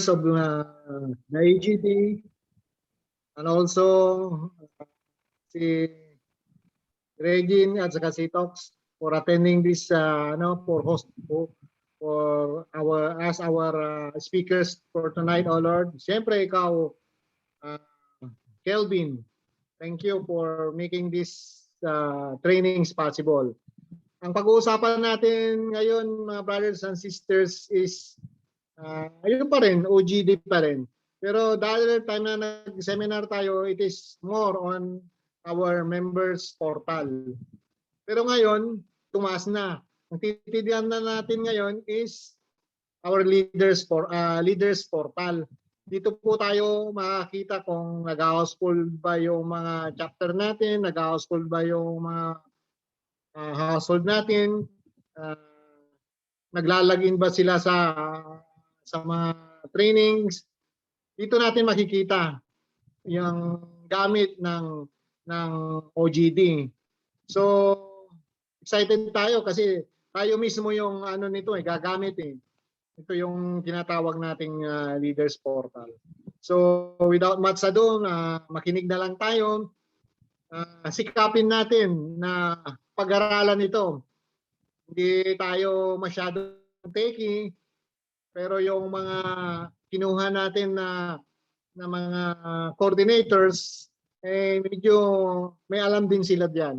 of the AGD, and also si Regine at saka si Tox for attending this for host for our speakers for tonight, oh Lord. Siyempre ikaw, Kelvin, thank you for making this trainings possible. Ang pag-uusapan natin ngayon, mga brothers and sisters, is ayun pa rin, OGD pa rin. Pero dahil time na nag-seminar tayo, it is more on our members portal. Pero ngayon, tumaas na. Ang titidihan na natin ngayon is our leaders portal. Dito po tayo makakita kung nag-household ba yung mga chapter natin, nag-household ba yung mga household natin, naglalagin ba sila sa mga trainings. Dito natin makikita yung gamit ng OGD. So excited tayo kasi tayo mismo yung nito gagamit eh. Ito yung tinatawag nating leaders portal. So without much ado, makinig na lang tayo. Sikapin natin na pag-aralan ito. Hindi tayo masyadong techy, pero yung mga kinuha natin na mga coordinators, medyo may alam din sila diyan.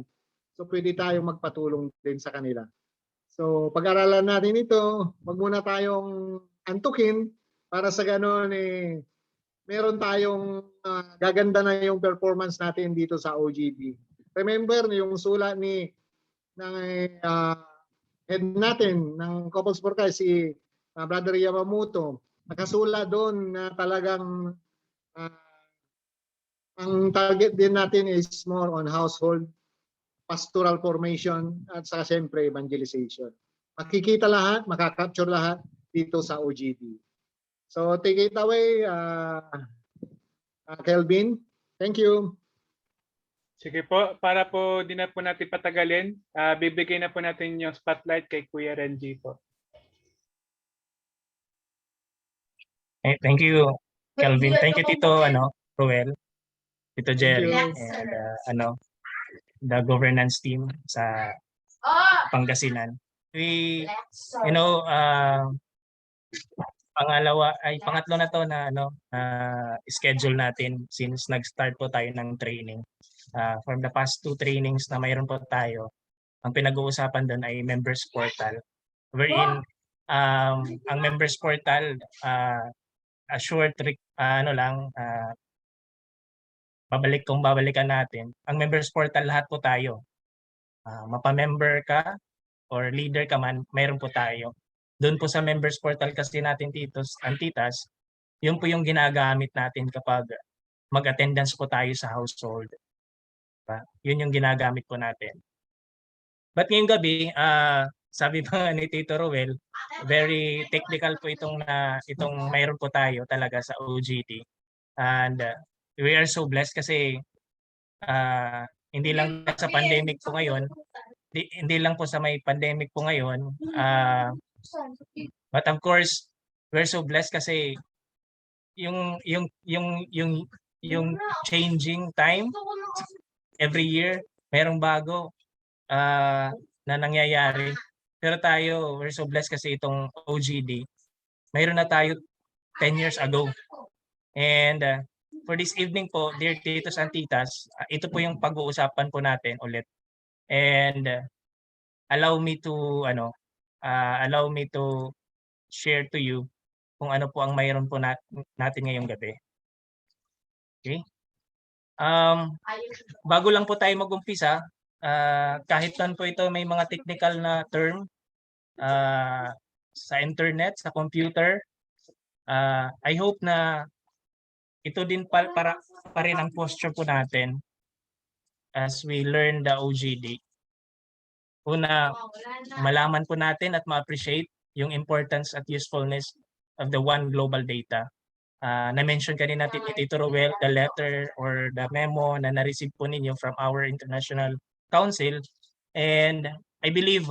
So pwede tayong magpatulong din sa kanila. So pag-aralan natin ito, wag muna tayong antukin para sa ganoon meron tayong gaganda na yung performance natin dito sa OGD. Remember yung sulat ng head natin ng Couples for Christ, si Brother Yamamoto, nakasula doon na talagang ang target din natin is more on household, pastoral formation, at saka siyempre evangelization. Makikita lahat, makakapture lahat dito sa OGD. So take it away, Kelvin. Thank you. Sige po, para po di na po natin patagalin, bibigay na po natin yung spotlight kay Kuya Renji po. Thank you, Kelvin. Thank you, Tito Roel, Tito Jerry, and the governance team sa Pangasinan. Pangatlo na to na schedule natin since nag-start po tayo ng training. From the past 2 trainings na mayroon po tayo, ang pinag-uusapan doon ay members portal. Wherein ang members portal, a short babalikan natin. Ang members portal, lahat po tayo. Mapa-member ka or leader ka man, mayroon po tayo. Doon po sa members portal kasi natin, titos and titas, yun po yung ginagamit natin kapag mag-attendance po tayo sa household. Yun yung ginagamit po natin. But ngayong gabi, sabi pa ni Tito Roel, very technical po itong mayroon po tayo talaga sa OGD. And we are so blessed kasi hindi lang sa pandemic po ngayon, hindi lang po sa may pandemic po ngayon, but of course, we're so blessed kasi yung changing time every year, merong bago na nangyayari. Pero tayo, we're so blessed kasi itong OGD, mayroon na tayo 10 years ago. And for this evening po, dear titos and titas, ito po yung pag-uusapan po natin ulit. And allow me to share to you kung ano po ang mayroon po natin ngayong gabi. Okay? Bago lang po tayo mag-umpisa, kahit man po ito may mga technical na term sa internet, sa computer, I hope na ito din pa rin ang posture po natin as we learn the OGD. Una, malaman po natin at ma-appreciate yung importance at usefulness of the one global data. Na-mention kanina ni Tito Roel, the letter or the memo na na-receive po ninyo from our international council. And I believe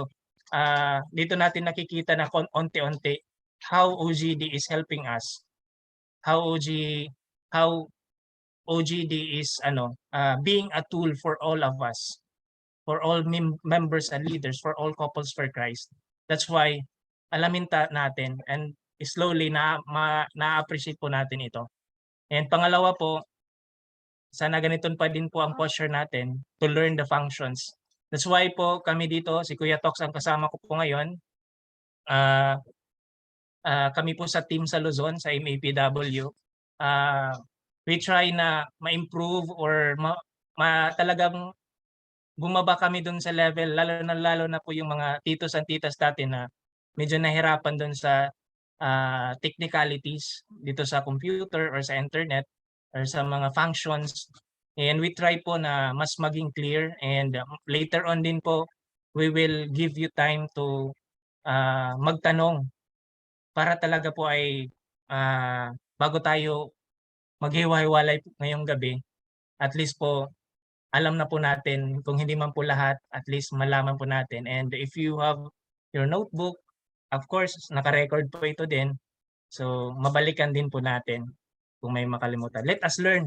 dito natin nakikita na onti-onti how OGD is helping us how OGD is being a tool for all of us, for all members and leaders, for all couples for Christ. That's why alamin natin and slowly na-appreciate po natin ito. And pangalawa po, sana ganito pa din po ang posture natin to learn the functions. That's why po kami dito, si Kuya Tox ang kasama ko po ngayon. Kami po sa team sa Luzon, sa MAPW. We try na ma-improve or talagang bumaba kami dun sa level, lalo na po yung mga titos and titas natin na medyo nahirapan dun sa technicalities dito sa computer or sa internet or sa mga functions. And we try po na mas maging clear, and later on din po, we will give you time to magtanong para talaga po ay bago tayo maghiwa-hiwalay ngayong gabi, at least po alam na po natin, kung hindi man po lahat, at least malaman po natin. And if you have your notebook, of course, naka-record po ito din. So, mabalikan din po natin kung may makalimutan. Let us learn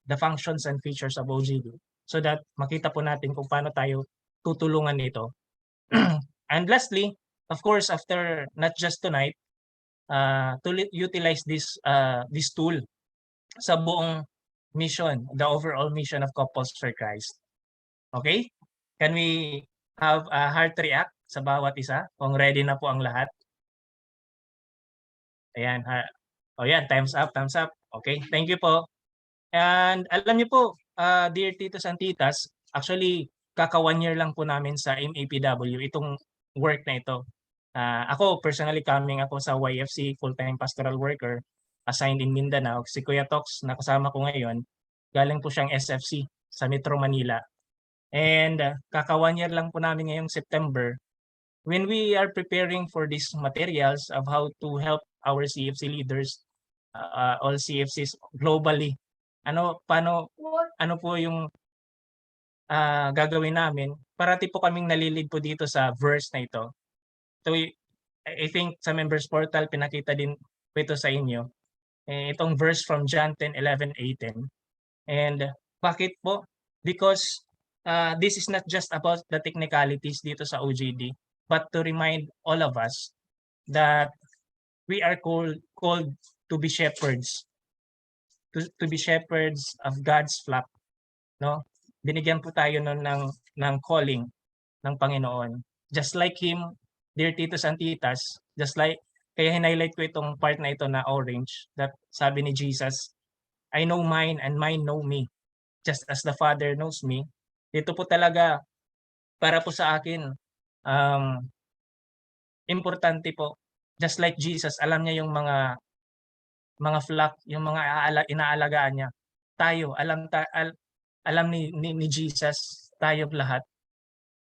the functions and features of OGD so that makita po natin kung paano tayo tutulungan ito. And lastly, of course, after not just tonight, to utilize this tool sa buong mission, the overall mission of Couples for Christ. Okay? Can we have a heart react sa bawat isa? Kung ready na po ang lahat. Ayan. Yan, time's up, thumbs up. Okay, thank you po. And alam niyo po, dear titos and titas, actually, kaka 1 year lang po namin sa MAPW itong work na ito. Ako, personally, coming ako sa YFC, full-time pastoral worker, assigned in Mindanao. Si Kuya Tox, nakasama ko ngayon, galing po siyang SFC sa Metro Manila. And kaka 1 year lang po namin ngayong September. When we are preparing for these materials of how to help our CFC leaders, all CFCs globally, ano po yung gagawin namin? Parati po kaming nalilid po dito sa verse na ito. So I think sa members portal pinakita din po ito sa inyo. Itong verse from John 10:11-18. And bakit po? Because this is not just about the technicalities dito sa OGD, but to remind all of us that we are called to be shepherds, to be shepherds of God's flock, no? Binigyan po tayo ng calling ng Panginoon. Just like him, dear titos and titas, just like, kaya highlight ko itong part na ito na orange, that sabi ni Jesus, I know mine and mine know me, just as the Father knows me. Dito po talaga, para po sa akin, importante po, just like Jesus, alam niya yung mga flock, yung mga inaalagaan niya. Tayo, alam ni Jesus, tayo lahat.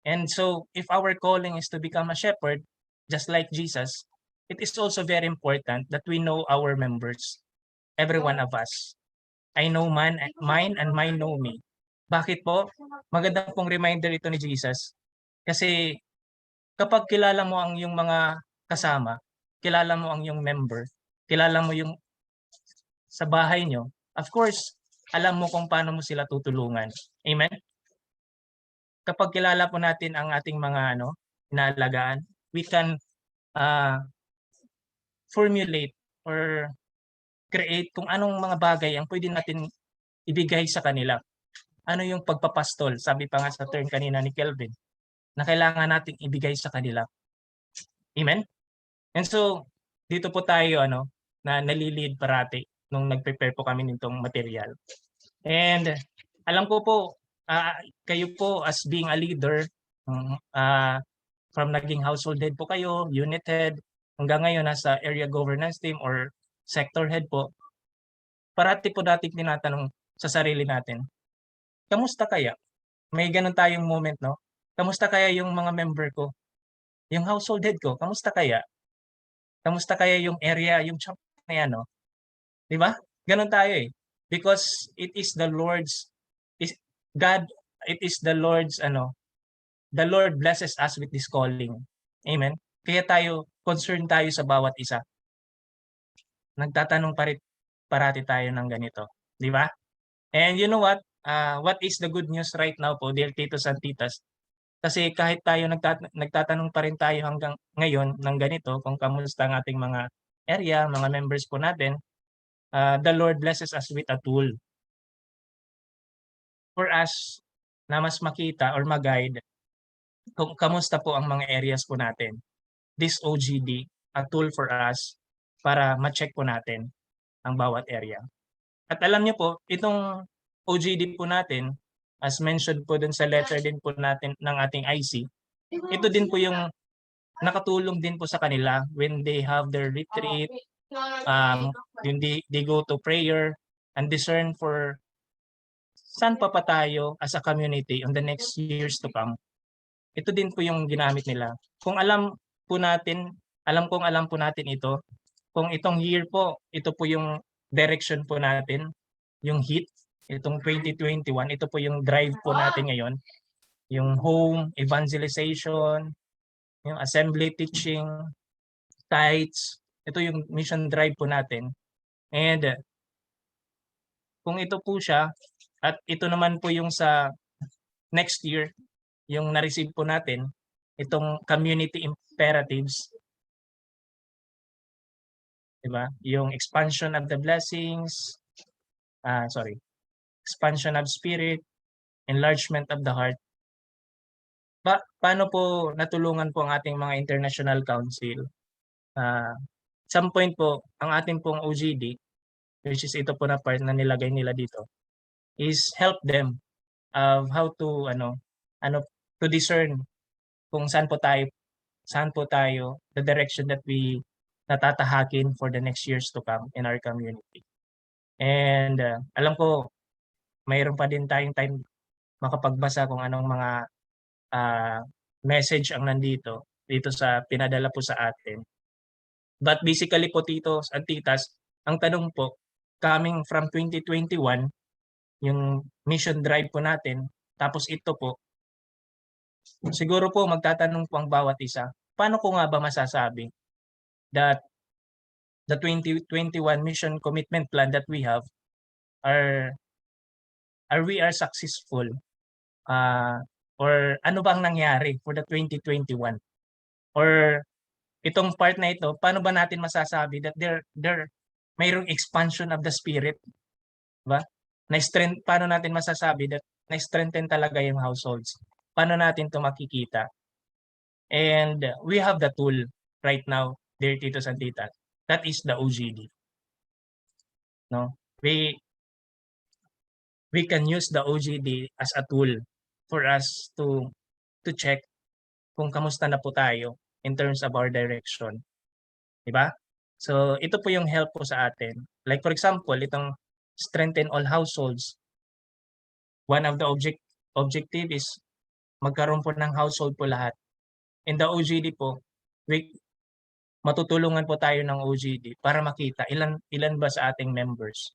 And so, if our calling is to become a shepherd, just like Jesus, it is also very important that we know our members, every one of us. I know mine and mine know me. Bakit po? Magandang pong reminder ito ni Jesus. Kasi kapag kilala mo ang iyong mga kasama, kilala mo ang iyong member, kilala mo yung sa bahay nyo, of course, alam mo kung paano mo sila tutulungan. Amen? Kapag kilala po natin ang ating mga inaalagaan, we can formulate or create kung anong mga bagay ang pwede natin ibigay sa kanila. Ano yung pagpapastol? Sabi pa nga sa term kanina ni Kelvin, na kailangan nating ibigay sa kanila. Amen? And so, dito po tayo na nalilid parati nung nag-prepare po kami nitong material. And alam ko po, kayo po as being a leader, from naging household head po kayo, unit head, hanggang ngayon nasa area governance team or sector head po, parati po dating tinatanong sa sarili natin, kamusta kaya? May ganun tayong moment, no? Kamusta kaya yung mga member ko? Yung household head ko, kamusta kaya? Kamusta kaya yung area, yung chunk na yan, no? Di ba? Ganun tayo eh. Because it is the Lord's, it is the Lord's, the Lord blesses us with this calling. Amen? Kaya concerned tayo sa bawat isa. Nagtatanong pa rin, parati tayo ng ganito, di ba? And you know what is the good news right now po, dear titos and titas? Kasi kahit tayo nagtatanong pa rin tayo hanggang ngayon ng ganito kung kamusta ang ating mga area, mga members po natin, the Lord blesses us with a tool for us na mas makita or mag-guide kung kamusta po ang mga areas po natin. This OGD, a tool for us para ma-check po natin ang bawat area. At alam niyo po, itong OGD po natin, as mentioned po dun sa letter din po natin ng ating IC, ito din po yung nakatulong din po sa kanila when they have their retreat, yung they go to prayer and discern for saan pa tayo as a community on the next years to come. Ito din po yung ginamit nila. Kung alam po natin ito, kung itong year po, ito po yung direction po natin, yung HIT, itong 2021, ito po yung drive po natin ngayon, yung home, evangelization, yung assembly teaching, sites, ito yung mission drive po natin. And kung ito po siya, at ito naman po yung sa next year, yung na-receive po natin, itong community imperatives, diba? Yung expansion of the blessings, expansion of spirit, enlargement of the heart. Paano po natulungan po ang ating mga international council? Some point po, ang ating pong OGD, which is ito po na part na nilagay nila dito, is help them of how to to discern kung saan po tayo, the direction that we natatahakin for the next years to come in our community. And alam ko, mayroon pa din tayong time makapagbasa kung anong mga message ang nandito dito sa pinadala po sa atin. But basically po, titos at titas, ang tanong po, coming from 2021, yung mission drive po natin, tapos ito po, siguro po magtatanong po ang bawat isa, paano ko nga ba masasabi that the 2021 mission commitment plan that we have are we successful? Or ano bang nangyari for the 2021? Or itong part na ito, paano ba natin masasabi that mayroong expansion of the spirit? Diba? Paano natin masasabi that na-strengthen talaga yung households? Paano natin ito makikita? And we have the tool right now, dear titos and titas. That is the OGD. No? We can use the OGD as a tool for us to check kung kamusta na po tayo in terms of our direction. Diba? So, ito po yung help po sa atin. Like for example, itong strengthen all households. One of the objective is magkaroon po ng household po lahat. In the OGD po, matutulungan po tayo ng OGD para makita ilan ba sa ating members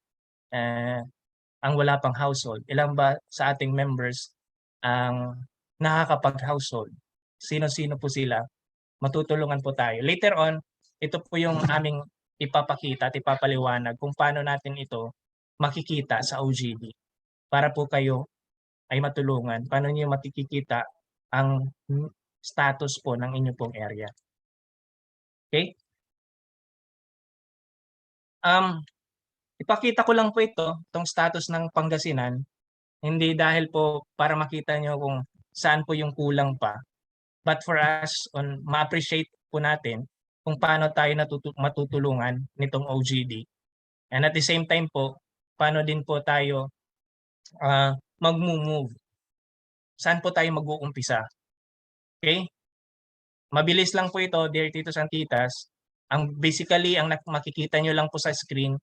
ang wala pang household. Ilan ba sa ating members ang nakakapag-household. Sino-sino po sila. Matutulungan po tayo. Later on, ito po yung aming ipapakita at ipapaliwanag kung paano natin ito makikita sa OGD para po kayo ay matulungan. Paano niyo makikita ang status po ng inyong pong area. Okay? Ipakita ko lang po itong status ng Pangasinan. Hindi dahil po para makita nyo kung saan po yung kulang pa. But for us, ma-appreciate po natin kung paano tayo matutulungan nitong OGD. And at the same time po, paano din po tayo mag-move. Saan po tayo mag-uumpisa? Okay? Mabilis lang po ito, dear titos and titas. Basically, ang makikita nyo lang po sa screen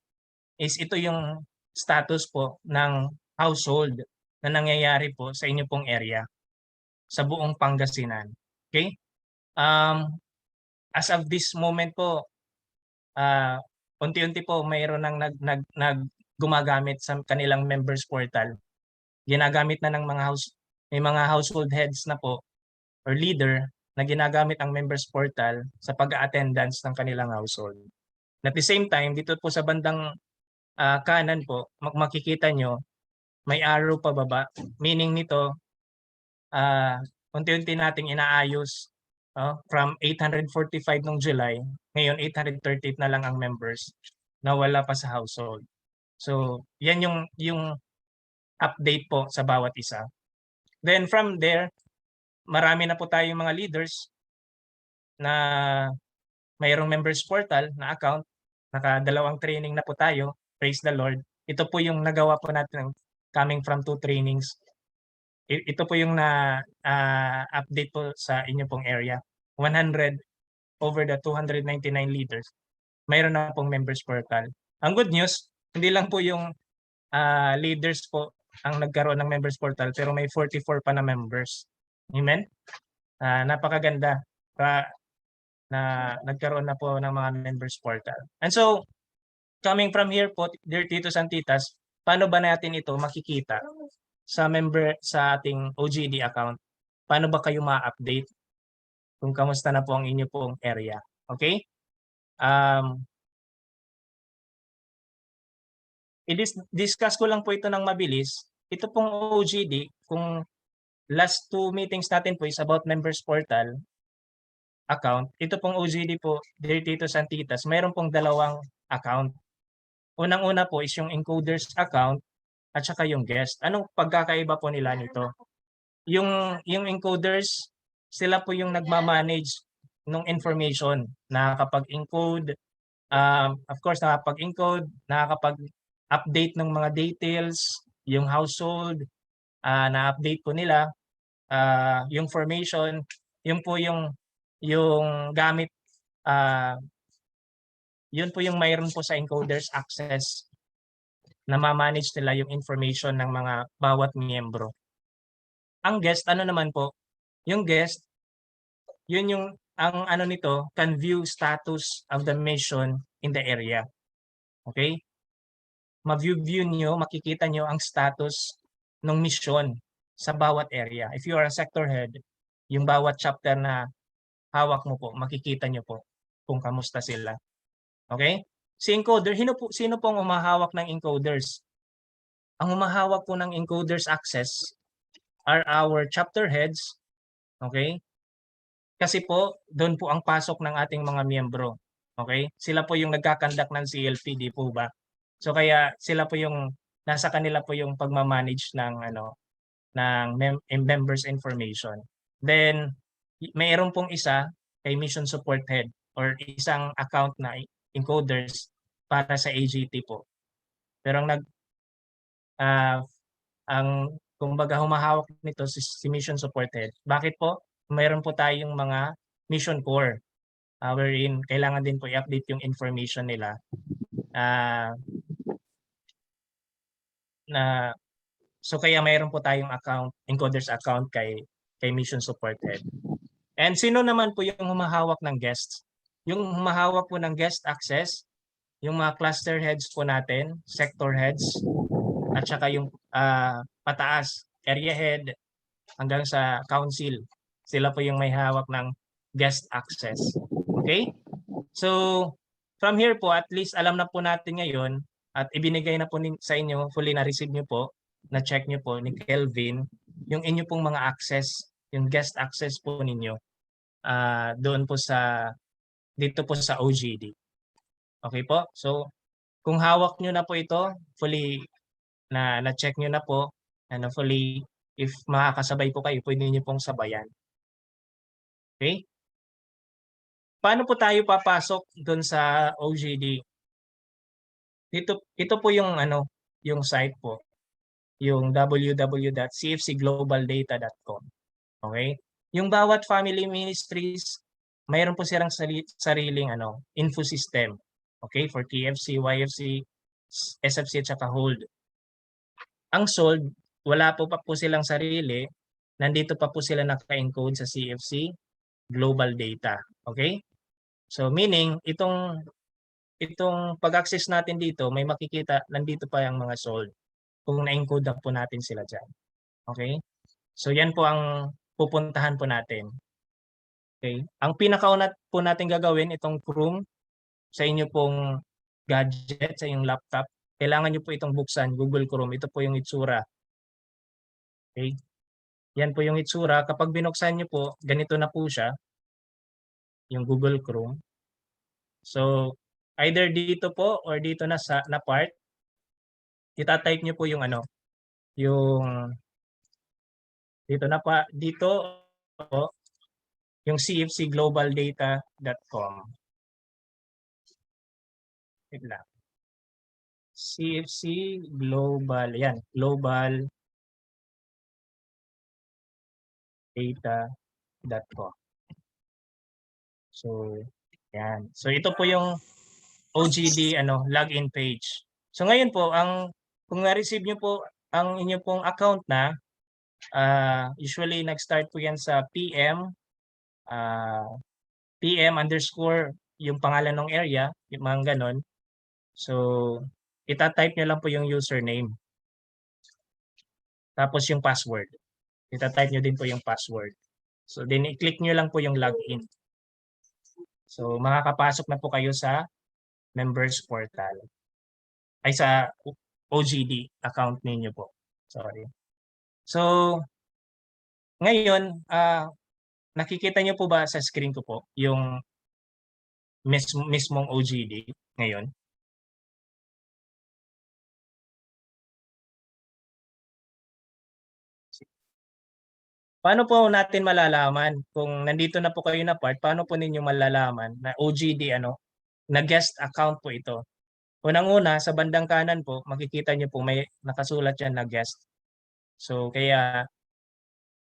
is ito yung status po ng household na nangyayari po sa inyo pong area sa buong Pangasinan. Okay? As of this moment po, unti-unti po mayroon nang gumagamit sa kanilang members portal. Ginagamit na ng may mga household heads na po or leader na ginagamit ang members portal sa pag-attendance ng kanilang household. At the same time, dito po sa bandang kanan po, makikita nyo, may arrow pababa. Meaning nito, unti-unti nating inaayos from 845 nung July, ngayon 838 na lang ang members na wala pa sa household. So, yan yung update po sa bawat isa. Then from there, marami na po tayong mga leaders na mayroong members portal na account. Nakadalawang training na po tayo. Praise the Lord. Ito po yung nagawa po natin coming from 2 trainings. Ito po yung update po sa inyo pong area. 100 over the 299 leaders. Mayroon na pong members portal. Ang good news, hindi lang po yung leaders po ang nagkaroon ng members portal, pero may 44 pa na members. Amen? Napakaganda na nagkaroon na po ng mga members portal. And so, coming from here po, dear titos and titas, paano ba natin ito makikita sa ating OGD account? Paano ba kayo ma-update kung kamusta na po ang inyo pong area? Okay? I-discuss ko lang po ito ng mabilis. Ito pong OGD, kung last 2 meetings natin po is about members portal account. Ito pong OGD po, dear titos and titas, mayroon pong 2 account. Unang-una po is yung encoders account at saka yung guest. Anong pagkakaiba po nila nito? Yung encoders, sila po yung nagmamanage ng information, nakakapag-encode, of course nakakapag-encode, nakakapag-update ng mga details, yung household, na-update po nila, yung formation, yung po yung gamit, yun po yung mayroon po sa encoders access na ma-manage nila yung information ng mga bawat miyembro. Ang guest, ano naman po? Yung guest, yun yung, ang ano nito, can view status of the mission in the area. Okay? Ma-view nyo, makikita nyo ang status ng mission sa bawat area. If you are a sector head, yung bawat chapter na hawak mo po, makikita nyo po kung kamusta sila. Okay? Si encoder, sino po ang humahawak ng encoders? Ang humahawak po ng encoders access are our chapter heads. Okay? Kasi po, doon po ang pasok ng ating mga miyembro. Okay? Sila po yung nagkakandak ng CLP, di po ba? So kaya sila po yung, nasa kanila po yung pagmamanage ng members information. Then, mayroon pong isa kay mission support head or isang account na encoders para sa AGT po. Pero ang kumbaga humahawak nito si mission support head. Bakit po? Mayroon po tayong mga mission core wherein kailangan din po i-update yung information nila so kaya mayroon po tayong encoders account kay mission support head. And sino naman po yung humahawak ng guests? Yung humahawak po ng guest access, yung mga cluster heads po natin, sector heads, at saka yung pataas, area head, hanggang sa council. Sila po yung may hawak ng guest access. Okay? So, from here po, at least alam na po natin ngayon at ibinigay na po sa inyo, fully na-receive nyo po, na-check nyo po ni Kelvin, yung inyo pong mga access, yung guest access po ninyo doon po dito po sa OGD. Okay po? So, kung hawak nyo na po ito, fully na-check nyo na po, and hopefully, if makakasabay po kayo, pwede nyo pong sabayan. Okay? Paano po tayo papasok doon sa OGD? Ito po yung yung site po, yung www.cfcglobaldata.com. Okay? Yung bawat family ministries, mayroon po silang sariling info system. Okay? For TFC, YFC, SFC at saka hold. Ang sold, wala po silang sarili. Nandito pa po sila naka-encode sa CFC Global Data. Okay? So meaning, itong pag-access natin dito, may makikita, nandito pa yung mga sold. Kung na-encode na po natin sila dyan. Okay? So yan po ang pupuntahan po natin. Okay? Ang pinakauna po natin gagawin, itong Chrome, sa inyo pong gadget, sa inyong laptop, kailangan nyo po itong buksan, Google Chrome. Ito po yung itsura. Okay? Yan po yung itsura. Kapag binuksan nyo po, ganito na po siya, yung Google Chrome. So, either dito po or dito na sa na part, itatype nyo po yung ano, yung dito na pa, dito po, yung cfcglobaldata.com. Wait lang. CFC Global, yan, globaldata.com. So, yan. So, ito po yung OGD login page. So, ngayon po, kung na-receive nyo po ang inyo pong account na, usually nag-start po yan sa PM, PM underscore yung pangalan ng area, yung mga ganon. So, itatype nyo lang po yung username. Tapos yung password. Itatype nyo din po yung password. So, then i-click nyo lang po yung login. So, makakapasok na po kayo sa members portal. Ay, sa OGD account ninyo po. Sorry. So, ngayon, nakikita nyo po ba sa screen ko po yung mismong OGD ngayon? Paano po natin malalaman kung nandito na po kayo na part, paano po ninyo malalaman na OGD na guest account po ito? Unang-una, sa bandang kanan po, makikita niyo po may nakasulat yan na guest. So, kaya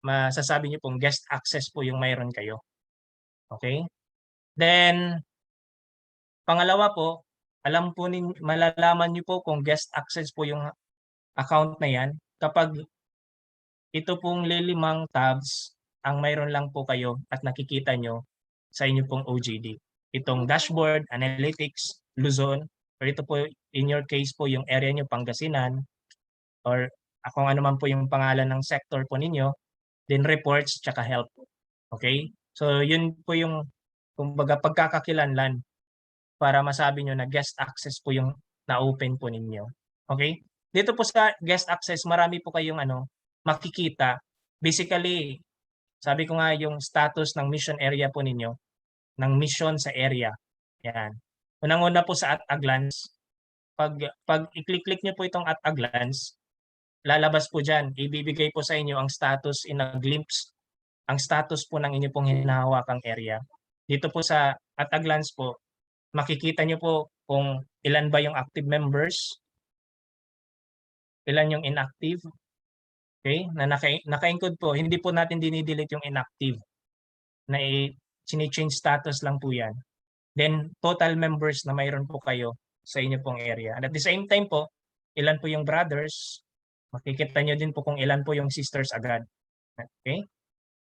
masasabi niyo pong guest access po yung mayroon kayo. Okay? Then, pangalawa po, malalaman niyo po kung guest access po yung account na yan kapag ito pong lilimang tabs ang mayroon lang po kayo at nakikita nyo sa inyo pong OGD. Itong dashboard, analytics, Luzon, or ito po in your case po yung area nyo Pangasinan, or kung ano man po yung pangalan ng sector po ninyo, then reports, tsaka help. Okay? So yun po yung kumbaga pagkakakilanlan para masabi nyo na guest access po yung na-open po ninyo. Okay? Dito po sa guest access, marami po kayong makikita. Basically, sabi ko nga yung status ng mission area po ninyo, ng mission sa area. Yan. Unang-una po sa at a glance, pag i-click nyo po itong at a glance, lalabas po dyan, ibibigay po sa inyo ang status in a glimpse, ang status po ng inyo pong hinahawakang area. Dito po sa at a glance po, makikita nyo po kung ilan ba yung active members, ilan yung inactive, okay, na naka-encode po. Hindi po natin dinidelete yung inactive. Na change status lang po yan. Then, total members na mayroon po kayo sa inyo pong area. And at the same time po, ilan po yung brothers, makikita nyo din po kung ilan po yung sisters agad. Okay?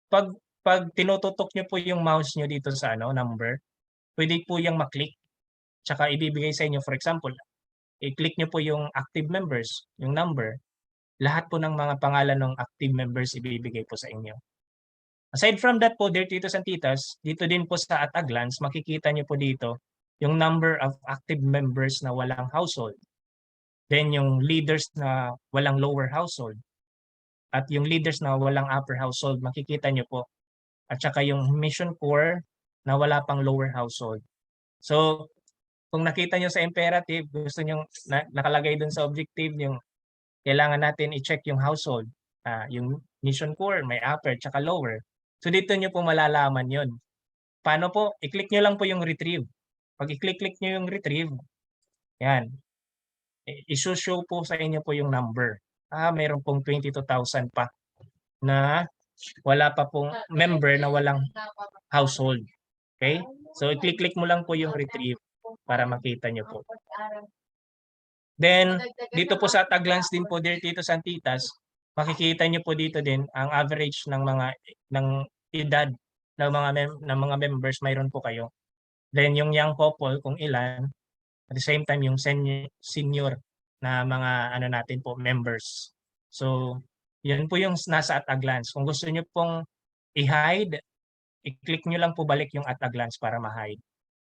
Pag tinututok nyo po yung mouse nyo dito sa number, pwede po yung maklik. Tsaka ibibigay sa inyo, for example, i-click nyo po yung active members, yung number, lahat po ng mga pangalan ng active members ibibigay po sa inyo. Aside from that po, dear titos and titas, dito din po sa at a glance, makikita nyo po dito yung number of active members na walang household. Then yung leaders na walang lower household. At yung leaders na walang upper household, makikita nyo po. At saka yung mission core na wala pang lower household. So, kung nakita nyo sa imperative, gusto nyo nakalagay dun sa objective, yung kailangan natin i-check yung household. Yung mission core, may upper, tsaka lower. So dito nyo po malalaman yon. Paano po? I-click nyo lang po yung retrieve. Pag i-click nyo yung retrieve, yan. I-show po sa inyo po yung number. Mayroon pong 22,000 pa na wala pa pong member na walang household. Okay? So i-click mo lang po yung retrieve para makita nyo po. Then, dito po sa at a glance din po, dear titos and titas, makikita nyo po dito din ang average ng edad ng mga members mayroon po kayo. Then yung young couple kung ilan, at the same time yung senior na mga natin po members. So, yun po yung nasa at a glance. Kung gusto nyo pong i-hide, i-click nyo lang po balik yung at a glance para ma-hide.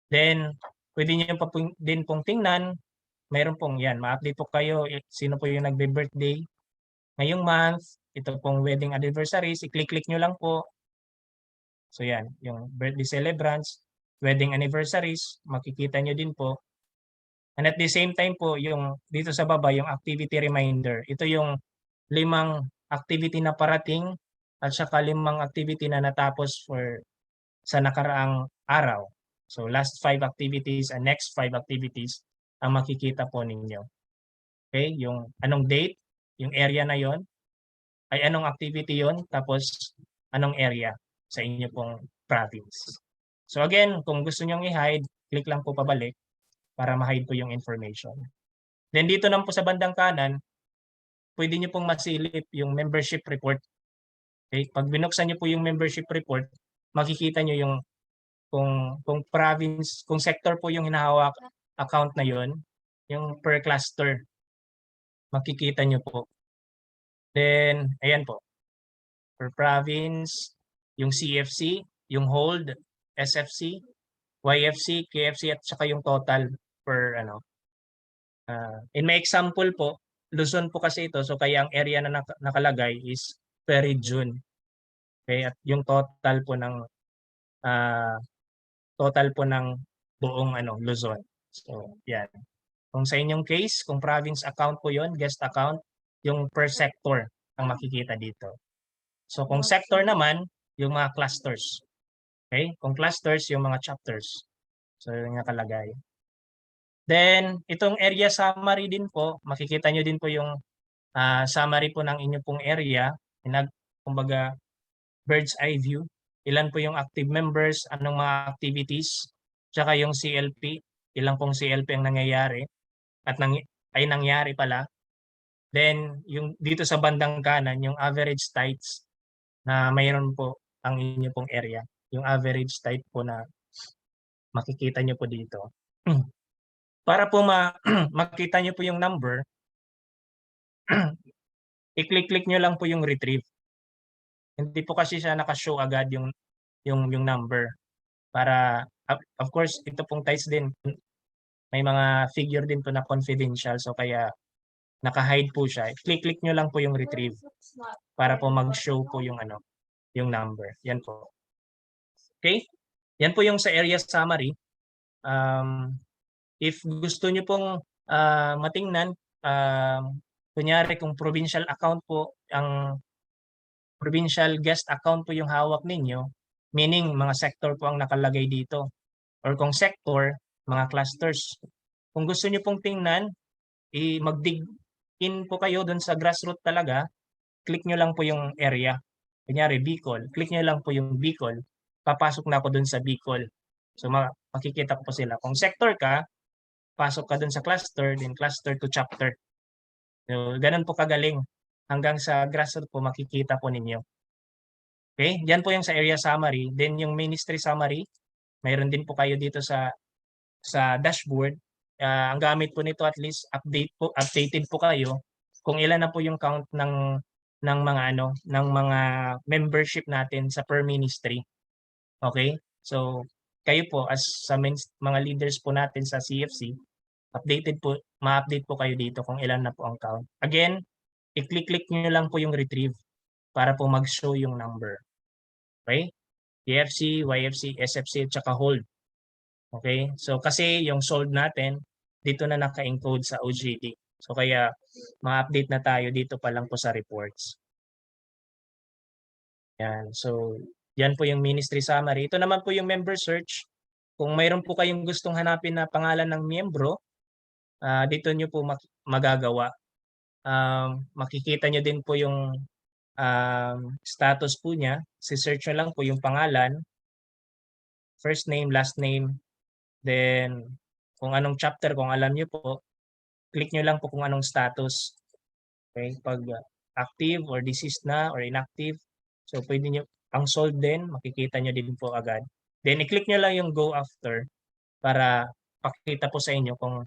Then, pwede nyo din pong tingnan mayroon pong yan, ma-update po kayo sino po yung nagbe-birthday ngayong month, ito pong wedding anniversaries, i-click-click nyo lang po. So yan, yung birthday celebrants, wedding anniversaries, makikita nyo din po. And at the same time po, yung dito sa baba, yung activity reminder. Ito yung 5 activity na parating at saka 5 activity na natapos sa nakaraang araw. So last 5 activities and next 5 activities ang makikita po ninyo. Okay, yung anong date, yung area na yon, ay anong activity yon, tapos anong area sa inyo pong province. So again, kung gusto nyong i-hide, click lang po pabalik para ma-hide po yung information. Then dito naman po sa bandang kanan, pwede nyo pong masilip yung membership report. Okay? Pag binuksan nyo po yung membership report, makikita nyo yung kung province, kung sector po yung hinahawak account na yon, yung per cluster, makikita nyo po. Then, ayan po, per province, yung CFC, yung hold, SFC, YFC, KFC, at saka yung total per ano. In my example po, Luzon po kasi ito, so kaya ang area na nakalagay is per region. Okay, at yung total po ng buong Luzon. So, yan. Kung sa inyong case, kung province account po yon, guest account, yung per sector ang makikita dito. So, kung sector naman, yung mga clusters. Okay? Kung clusters, yung mga chapters. So, yung nakalagay. Then, itong area summary din po, makikita nyo din po yung summary po ng inyo pong area. Kumbaga, bird's eye view. Ilan po yung active members, anong mga activities, tsaka yung CLP, ilang pong CLP ang nangyayari, at ay nangyari pala. Then, yung dito sa bandang kanan, yung average sites na mayroon po ang inyo pong area. Yung average site po na makikita nyo po dito. Para po makita nyo po yung number, i-click-click nyo lang po yung retrieve. Hindi po kasi siya naka-show agad yung number. Para, of course, ito pong sites din, may mga figure din po na confidential, so kaya naka-hide po siya. Click-click nyo lang po yung retrieve para po mag-show po yung number. Yan po. Okay? Yan po yung sa area summary. If gusto nyo pong matingnan, kunyari kung provincial account po, ang provincial guest account po yung hawak ninyo, meaning mga sector po ang nakalagay dito. Or kung sector, mga clusters. Kung gusto nyo pong tingnan, mag-dig in po kayo dun sa grassroots talaga, click nyo lang po yung area. Kunyari, Bicol. Click nyo lang po yung Bicol. Papasok na ako dun sa Bicol. So, makikita ko po sila. Kung sector ka, pasok ka dun sa cluster, then cluster to chapter. So, ganun po kagaling. Hanggang sa grassroots po, makikita po ninyo. Okay? Yan po yung sa area summary. Then, yung ministry summary, mayroon din po kayo dito sa dashboard. Ang gamit po nito, at least updated po kayo kung ilan na po yung count ng mga membership natin sa per ministry. Okay? So, kayo po as sa mga leaders po natin sa CFC, ma-update po kayo dito kung ilan na po ang count. Again, i-click-click nyo lang po yung retrieve para po mag-show yung number. Okay? KFC, YFC, SFC, at saka hold. Okay? So, kasi yung sold natin, dito na naka-encode sa OJD. So, kaya ma-update na tayo dito pa lang po sa reports. Yan. So, yan po yung ministry summary. Ito naman po yung member search. Kung mayroon po kayong gustong hanapin na pangalan ng miyembro, dito nyo po magagawa. Makikita nyo din po yung status po niya. Si-search nyo lang po yung pangalan, first name, last name, then kung anong chapter, kung alam nyo po, click nyo lang po kung anong status. Okay? Pag active or deceased na or inactive, so pwede nyo, ang sold din, makikita nyo din po agad. Then i-click nyo lang yung go after para pakita po sa inyo kung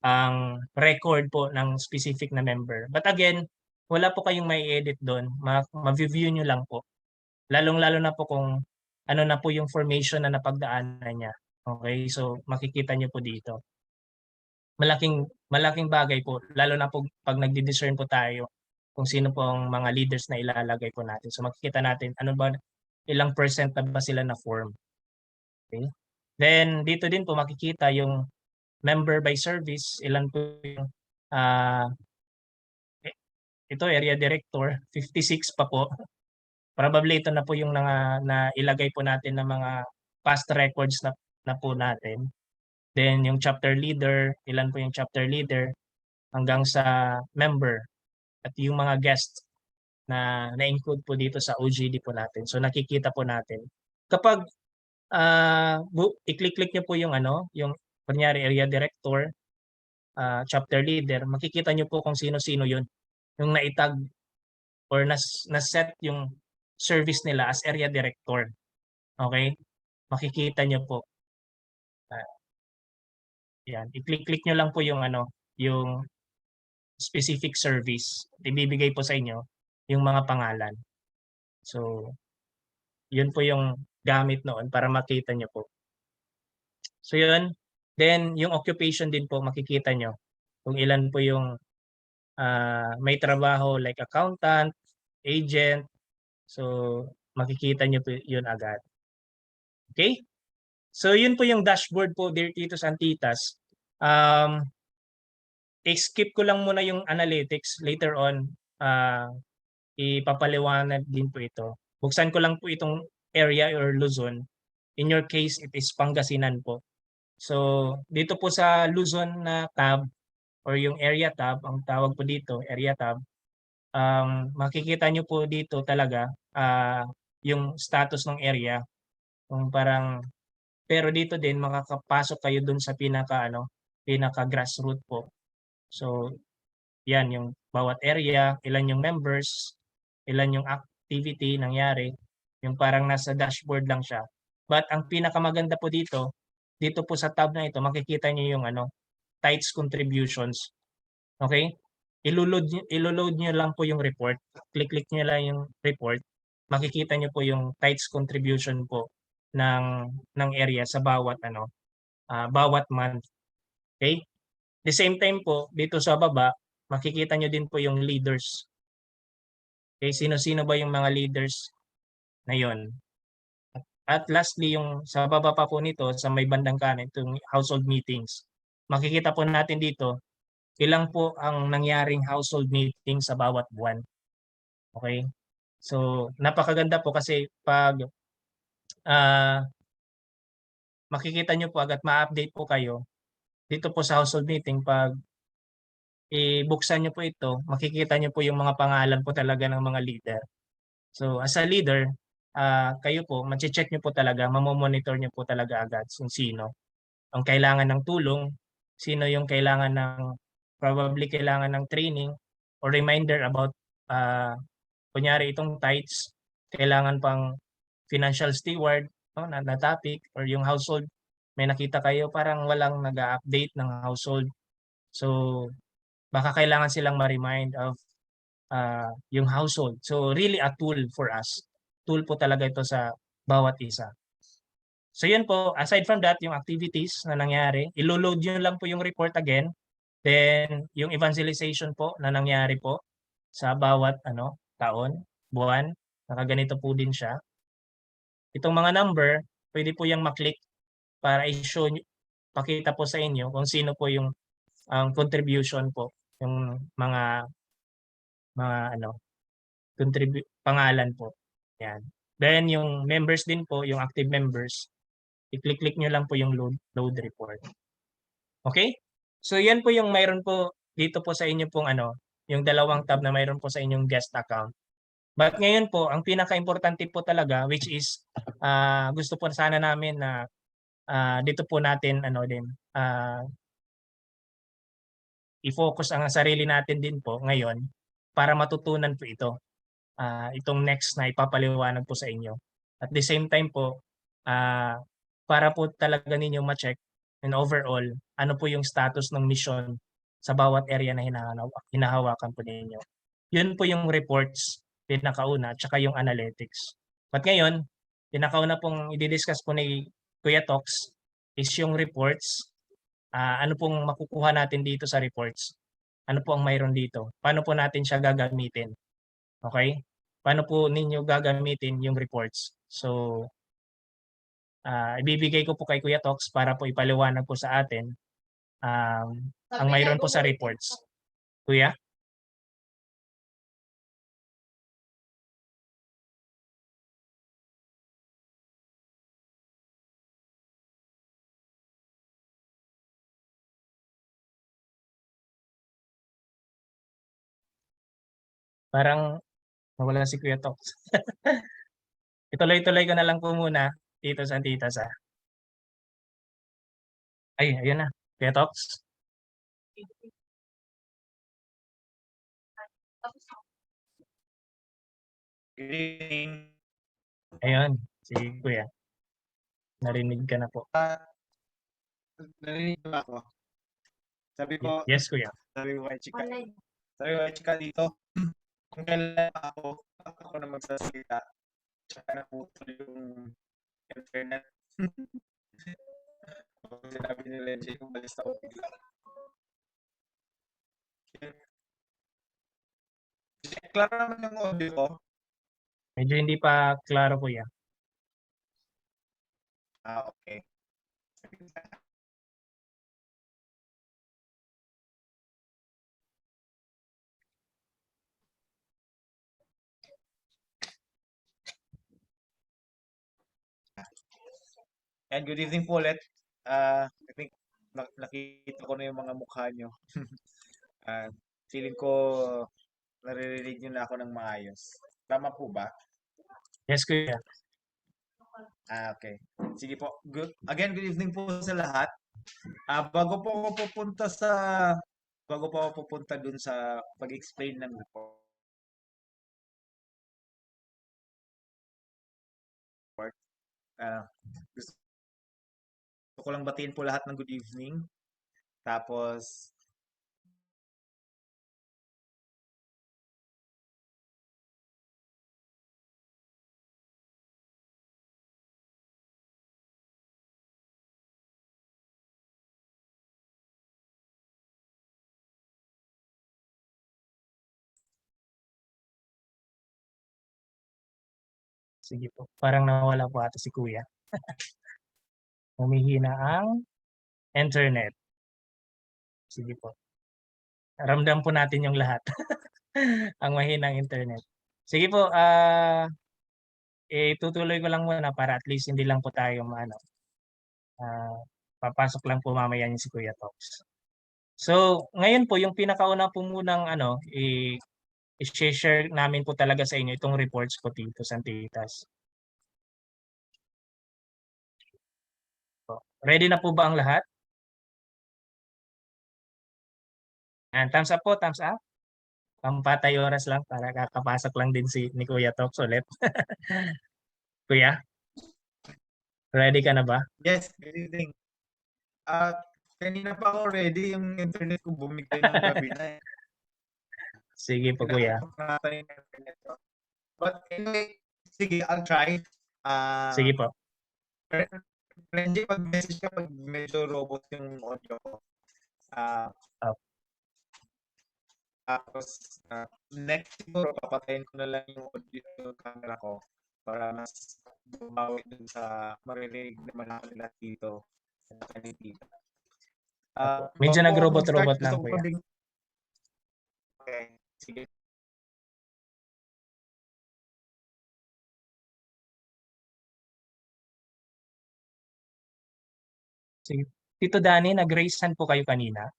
ang record po ng specific na member. But again, wala po kayong may edit doon. Ma-view nyo lang po. Lalong-lalo na po kung ano na po yung formation na napagdaanan niya. Okay, so makikita nyo po dito. malaking bagay po, lalo na po pag nagdi-discern po tayo kung sino po ang mga leaders na ilalagay po natin. So makikita natin ano ba, ilang percent na ba sila na form. Okay? Then dito din po makikita yung member by service, ilan po yung ito area director, 56 pa po. Probably ito na po yung na ilagay po natin ng mga past records na po natin. Then yung chapter leader, ilan po yung chapter leader hanggang sa member at yung mga guests na-include po dito sa OGD po natin. So nakikita po natin. Kapag i-click nyo po yung yung kunyari area director, chapter leader, makikita nyo po kung sino-sino yun. Yung naitag or na-set yung service nila as area director. Okay? Makikita nyo po. Yan. I-click nyo lang po yung yung specific service. Ibibigay po sa inyo yung mga pangalan. So, yun po yung gamit noon para makita nyo po. So, yun. Then, yung occupation din po, makikita nyo kung ilan po yung may trabaho like accountant, agent. So, makikita nyo po yun agad. Okay? So, yun po yung dashboard po, dear Titos and Titas. I-skip ko lang muna yung analytics. Later on, ipapaliwanag din po ito. Buksan ko lang po itong area or Luzon. In your case, it is Pangasinan po. So, dito po sa Luzon na tab or yung area tab, ang tawag po dito, area tab, makikita nyo po dito talaga yung status ng area. Kung parang, pero dito din makakapasok kayo dun sa pinaka grassroots po. So, yan yung bawat area, ilan yung members, ilan yung activity nangyari, yung parang nasa dashboard lang siya. But ang pinakamaganda po dito po sa tab na ito, makikita niyo yung Tides contributions. Okay? Iloload niyo lang po yung report. Click niyo lang yung report. Makikita niyo po yung Tides contribution po ng area sa bawat bawat month. Okay? The same time po, dito sa baba, makikita nyo din po yung leaders. Okay, sino-sino ba yung mga leaders na yon? At lastly, yung sa baba pa po nito, sa may bandang kanan, itong household meetings. Makikita po natin dito, ilang po ang nangyaring household meeting sa bawat buwan. Okay? So, napakaganda po kasi pag makikita nyo po agad, ma-update po kayo dito po sa household meeting. Pag ibuksan nyo po ito, makikita nyo po yung mga pangalan po talaga ng mga leader. So as a leader, kayo po, mache-check nyo po talaga, mamomonitor nyo po talaga agad kung sino ang kailangan ng tulong, sino yung probably kailangan ng training or reminder about, kunyari itong Tides, kailangan pang financial steward na topic, or yung household, may nakita kayo parang walang nag-update ng household. So, baka kailangan silang ma-remind of yung household. So, really a tool for us. Tool po talaga ito sa bawat isa. So, yun po. Aside from that, yung activities na nangyari, ilo-load nyo lang po yung report again. Then, yung evangelization po na nangyari po sa bawat taon, buwan, nakaganito po din siya. Itong mga number, pwede po yung maklik para i-show, pakita po sa inyo kung sino po yung contribution po, yung mga pangalan po. Yan. Then yung members din po, yung active members, i-click nyo lang po yung load report. Okay? So yan po yung mayroon po dito po sa inyo pong yung dalawang tab na mayroon po sa inyong guest account. But ngayon po, ang pinaka-importante po talaga, which is gusto po sana namin na dito po natin i-focus ang sarili natin din po ngayon para matutunan po ito. Itong next na ipapaliwanag po sa inyo. At the same time po, para po talaga ninyo ma-check and overall, ano po yung status ng mission sa bawat area na hinahawakan po ninyo. Yun po yung reports, pinakauna, tsaka yung analytics. But ngayon, pinakauna pong i-discuss po ni Kuya Tox is yung reports ano pong makukuha natin dito sa reports? Ano po ang mayroon dito? Paano po natin siya gagamitin? Okay? Paano po ninyo gagamitin yung reports? So, ibibigay ko po kay Kuya Tox para po ipaliwanag po sa atin ang mayroon po sa reports. Kuya? Parang nawala si Kuya Tox. Ituloy-tuloy ko na lang po muna, Titos and Titas. Ay, ayun na. Kuya Tox. Good evening. Ayun, si Kuya. Narinig ka na po. Narinig ba ako? Sabi ko, Yes, Kuya. sabi ko kay Chika dito, kung kailan ako na magsasalita, tsaka na putol yung internet. Kapag sinabi ni Lenji, umalis ako bigla. Klaro naman yung audio ko. Medyo hindi pa klaro, Kuya. Okay. And good evening po ulit. I think nakita ko na yung mga mukha nyo. Feeling ko naririnig nyo na ako ng maayos. Tama po ba? Yes, Kuya. Okay. Sige po. Good evening po sa lahat. Bago po ako pupunta dun sa pag-explain ng report, gusto ko lang batiin po lahat ng good evening. Tapos, Sige po. Parang nawala po ata si Kuya. Humihina ang internet. Sige po. Ramdam po natin yung lahat. Ang mahinang internet. Sige po, itutuloy ko lang muna para at least hindi lang po tayo papasok lang po mamaya yung si Kuya Tox. So, ngayon po yung pinakauna po munang i-share namin po talaga sa inyo itong reports po, Titos and Titas. So, ready na po ba ang lahat? And thumbs up po, thumbs up. Pampatay oras lang para kakapasok lang din ni Kuya Tox ulit. Kuya, ready ka na ba? yes, good evening. Kanina pa ako ready, yung internet ko bumigay ng gabi na eh. Sige po, Kuya. Pinakapangatan yung internet ko. But anyway, sige, I'll try. Sige po. Renji, pag-message ka pag medyo robot yung audio ko. Tapos, next siguro, papatayin ko na lang yung audio yung camera ko para mas bumawi dun sa maririnig naman natin lahat dito sa kanitita. Medyo bago nag-robot-robot mag-start, lang, gusto ko Kuya. Okay, sige. Sige. Tito Danny, nag-raise hand po kayo kanina.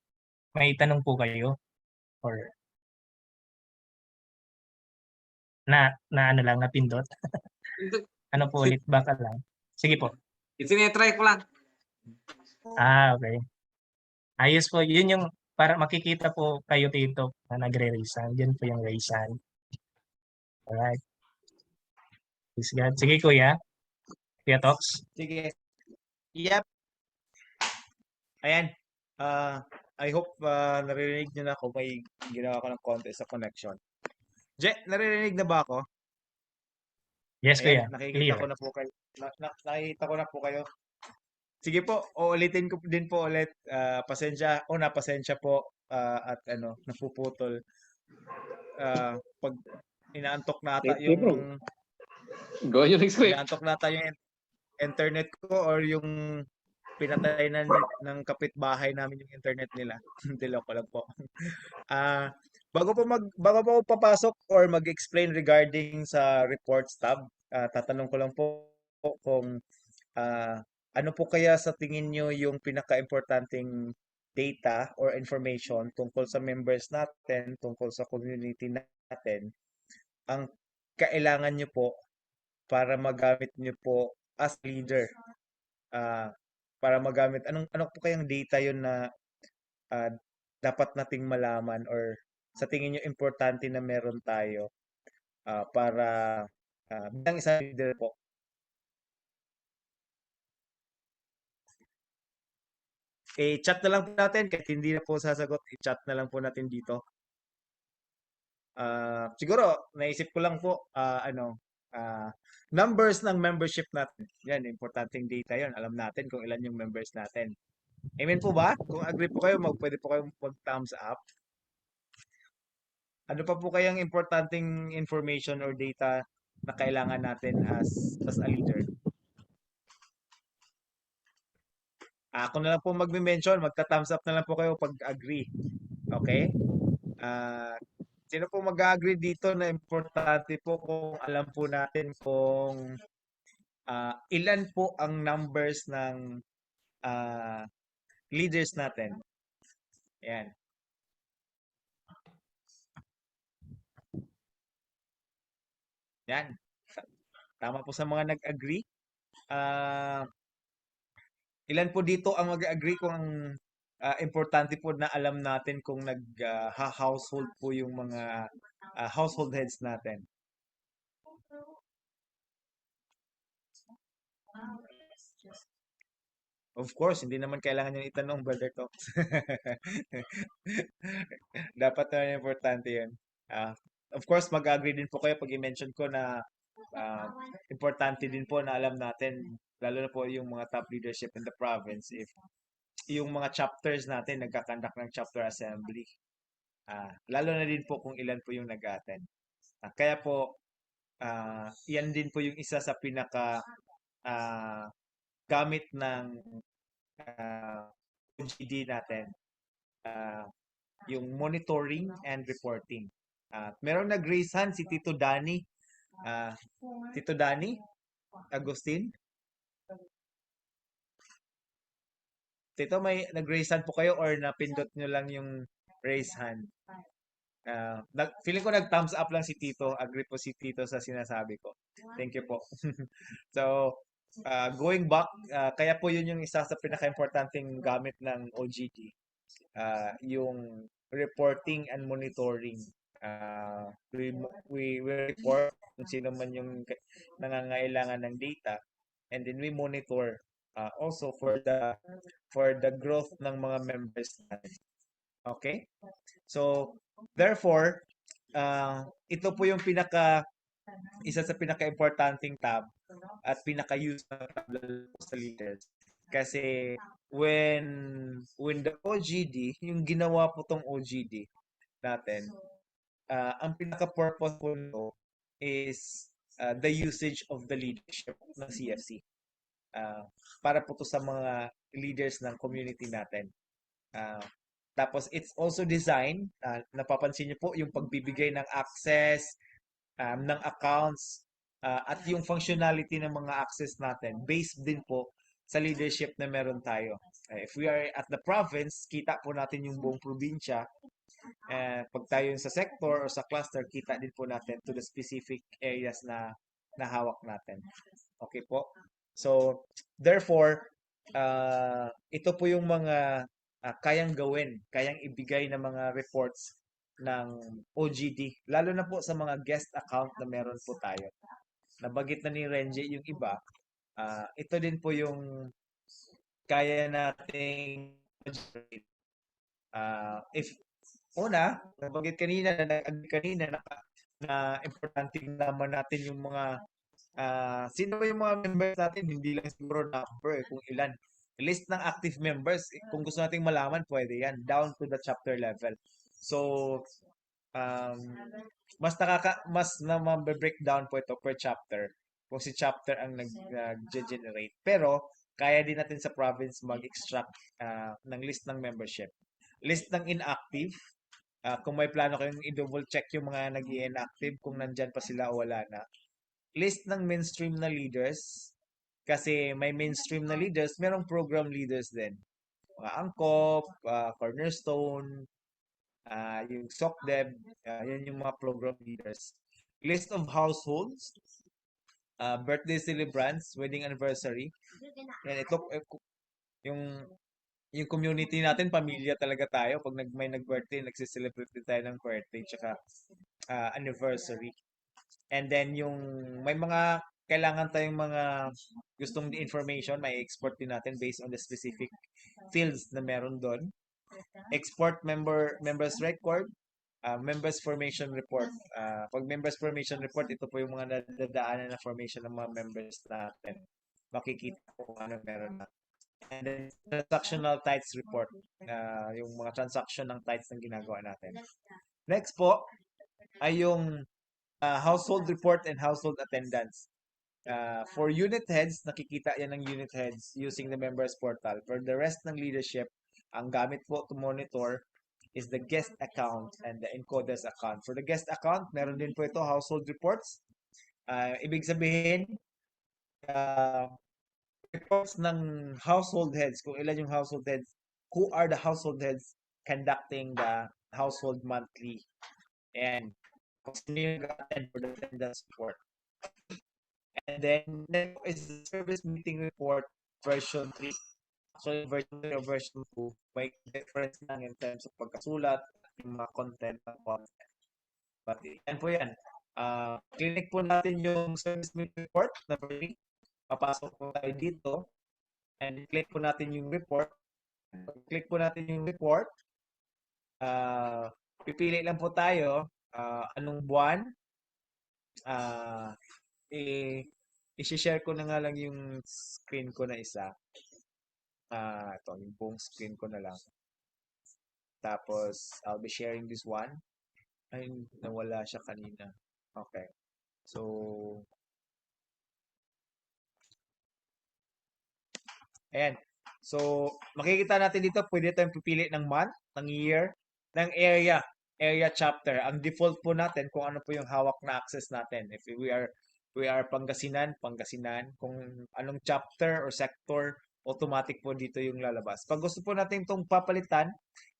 May tanong po kayo? Or na ano lang, napindot? Ano po ulit? Baka lang. Sige po. Itinetry ko lang. Okay. Ayos po. Yun yung para makikita po kayo, Tito, na nagre-raise hand. Yun po yung raise hand. Alright. Please God. Sige, Kuya. Kuya Tox. Sige. Yep. Ayan. I hope naririnig nyo na ako. May ginawa ko ng konti sa connection. Naririnig na ba ako? Yes, Kuya. Ayan, nakikita Clear. ko na po kayo. Nakikita ko na po kayo. Sige po, uulitin ko din po ulit. Pasensya po at napuputol. Pag inaantok nata Sige, bro. yung Go yung script. inaantok nata yung internet ko or yung pinatay ng kapitbahay namin yung internet nila. Diloko lang po. Bago po ako papasok or mag-explain regarding sa reports tab, tatanong ko lang po kung ano po kaya sa tingin nyo yung pinaka-importanting data or information tungkol sa members natin, tungkol sa community natin, ang kailangan nyo po para magamit nyo po as leader. Para magamit, ano po kayang data yun na dapat nating malaman or sa tingin nyo importante na meron tayo para bilang isang leader po. I-chat na lang po natin kahit hindi na po sasagot, i-chat na lang po natin dito. Siguro naisip ko lang po numbers ng membership natin. Yan, importanteng data 'yon. Alam natin kung ilan yung members natin. Amen po ba? Kung agree po kayo, pwede po kayong mag-thumbs up. Ano pa po kayang importanteng information or data na kailangan natin as a leader? Ako na lang po magme-mention, magta-thumbs up na lang po kayo pag agree. Okay? Sino po mag-agree dito na importante po kung alam po natin kung ilan po ang numbers ng leaders natin? Ayan. Yan. Tama po sa mga nag-agree. Ilan po dito ang mag-agree kung importante po na alam natin kung nag-household po yung mga household heads natin? Of course, hindi naman kailangan yung itanong, Brother Talks. Dapat na importante yun. Of course, mag-agree din po kayo pag i-mention ko na importante din po na alam natin, lalo na po yung mga top leadership in the province, if yung mga chapters natin nagkakandak ng chapter assembly. Lalo na din po kung ilan po yung nag-attend. Kaya po, yan din po yung isa sa pinaka gamit ng OGD natin. Yung monitoring and reporting. Merong nag-raise hand si Tito Danny. Tito Danny? Agustin? Tito, may nag-raise hand po kayo or napindot nyo lang yung raise hand? Feeling ko nag-thumbs up lang si Tito. Agree po si Tito sa sinasabi ko. Thank you po. So, going back, kaya po yun yung isa sa pinaka-importanting gamit ng OGD. Yung reporting and monitoring. We report kung sino man yung nangangailangan ng data, and then we monitor also for the growth ng mga members natin. Okay? So, therefore, ito po yung isa sa pinaka-importanting tab at pinaka-use ng tab sa leaders. Kasi when the OGD, yung ginawa po tong OGD natin, ang pinaka-purpose po nito is the usage of the leadership ng CFC. Para po to sa mga leaders ng community natin. Tapos it's also designed, napapansin niyo po yung pagbibigay ng access, ng accounts, at yung functionality ng mga access natin based din po sa leadership na meron tayo. If we are at the province, kita po natin yung buong probinsya. Pag tayo sa sector or sa cluster, kita din po natin to the specific areas na hawak natin. Okay po? So, therefore, ito po yung mga kayang gawin, kayang ibigay ng mga reports ng OGD, lalo na po sa mga guest account na meron po tayo. Nabanggit na ni Renji yung iba, ito din po yung kaya nating if nabanggit kanina na importante naman natin yung mga sino ba yung mga members natin, hindi lang siguro number kung ilan. List ng active members, kung gusto nating malaman, pwede yan. Down to the chapter level. So, um, mas na ma-breakdown po ito per chapter kung si chapter ang nag-generate. Pero, kaya din natin sa province mag-extract ng list ng membership. List ng inactive. Kung may plano kayong i-double check yung mga nag-i-inactive kung nandyan pa sila o wala na. List ng mainstream na leaders. Kasi may mainstream na leaders, merong program leaders din. Mga Angkop, Cornerstone, yung SOCDEB, yan yung mga program leaders. List of households, birthday celebrants, wedding anniversary. Yan, ito, yung community natin, pamilya talaga tayo. Pag may nag-birthday, nagsiselebrate din tayo ng birthday, tsaka anniversary. And then yung may mga kailangan tayong mga gustong information, may export din natin based on the specific fields na meron doon. Export members record, members formation report. Pag members formation report, ito po yung mga nadadaanan na formation ng mga members natin. Makikita po kung ano meron na. And then transactional tithes report, yung mga transaction ng tithes na ginagawa natin. Next po ay yung household report and household attendance. For unit heads, nakikita yan ng unit heads using the members portal. For the rest ng leadership, ang gamit po to monitor is the guest account and the encoders account. For the guest account, meron din po ito household reports. Ibig sabihin, reports ng household heads, kung ilan yung household heads, who are the household heads conducting the household monthly, and kung sino yung attend for the attendance report. And then next is the service meeting report version 3. Actually, version 3 or version 2, may difference lang in terms of pagkasulat, yung mga content ng content. But yan po yan. Clinic po natin yung service meeting report na 3. Papasok po tayo dito and click po natin yung report. Click po natin yung report. Pipili lang po tayo anong buwan. I-share ko na nga lang yung screen ko na isa. Ito, yung buong screen ko na lang. Tapos, I'll be sharing this one. Ay, nawala siya kanina. Okay. So, ayan. So, makikita natin dito, pwede tayong pipili ng month, ng year, ng area chapter. Ang default po natin kung ano po yung hawak na access natin. If we are Pangasinan. Kung anong chapter or sector, automatic po dito yung lalabas. Pag gusto po natin itong papalitan,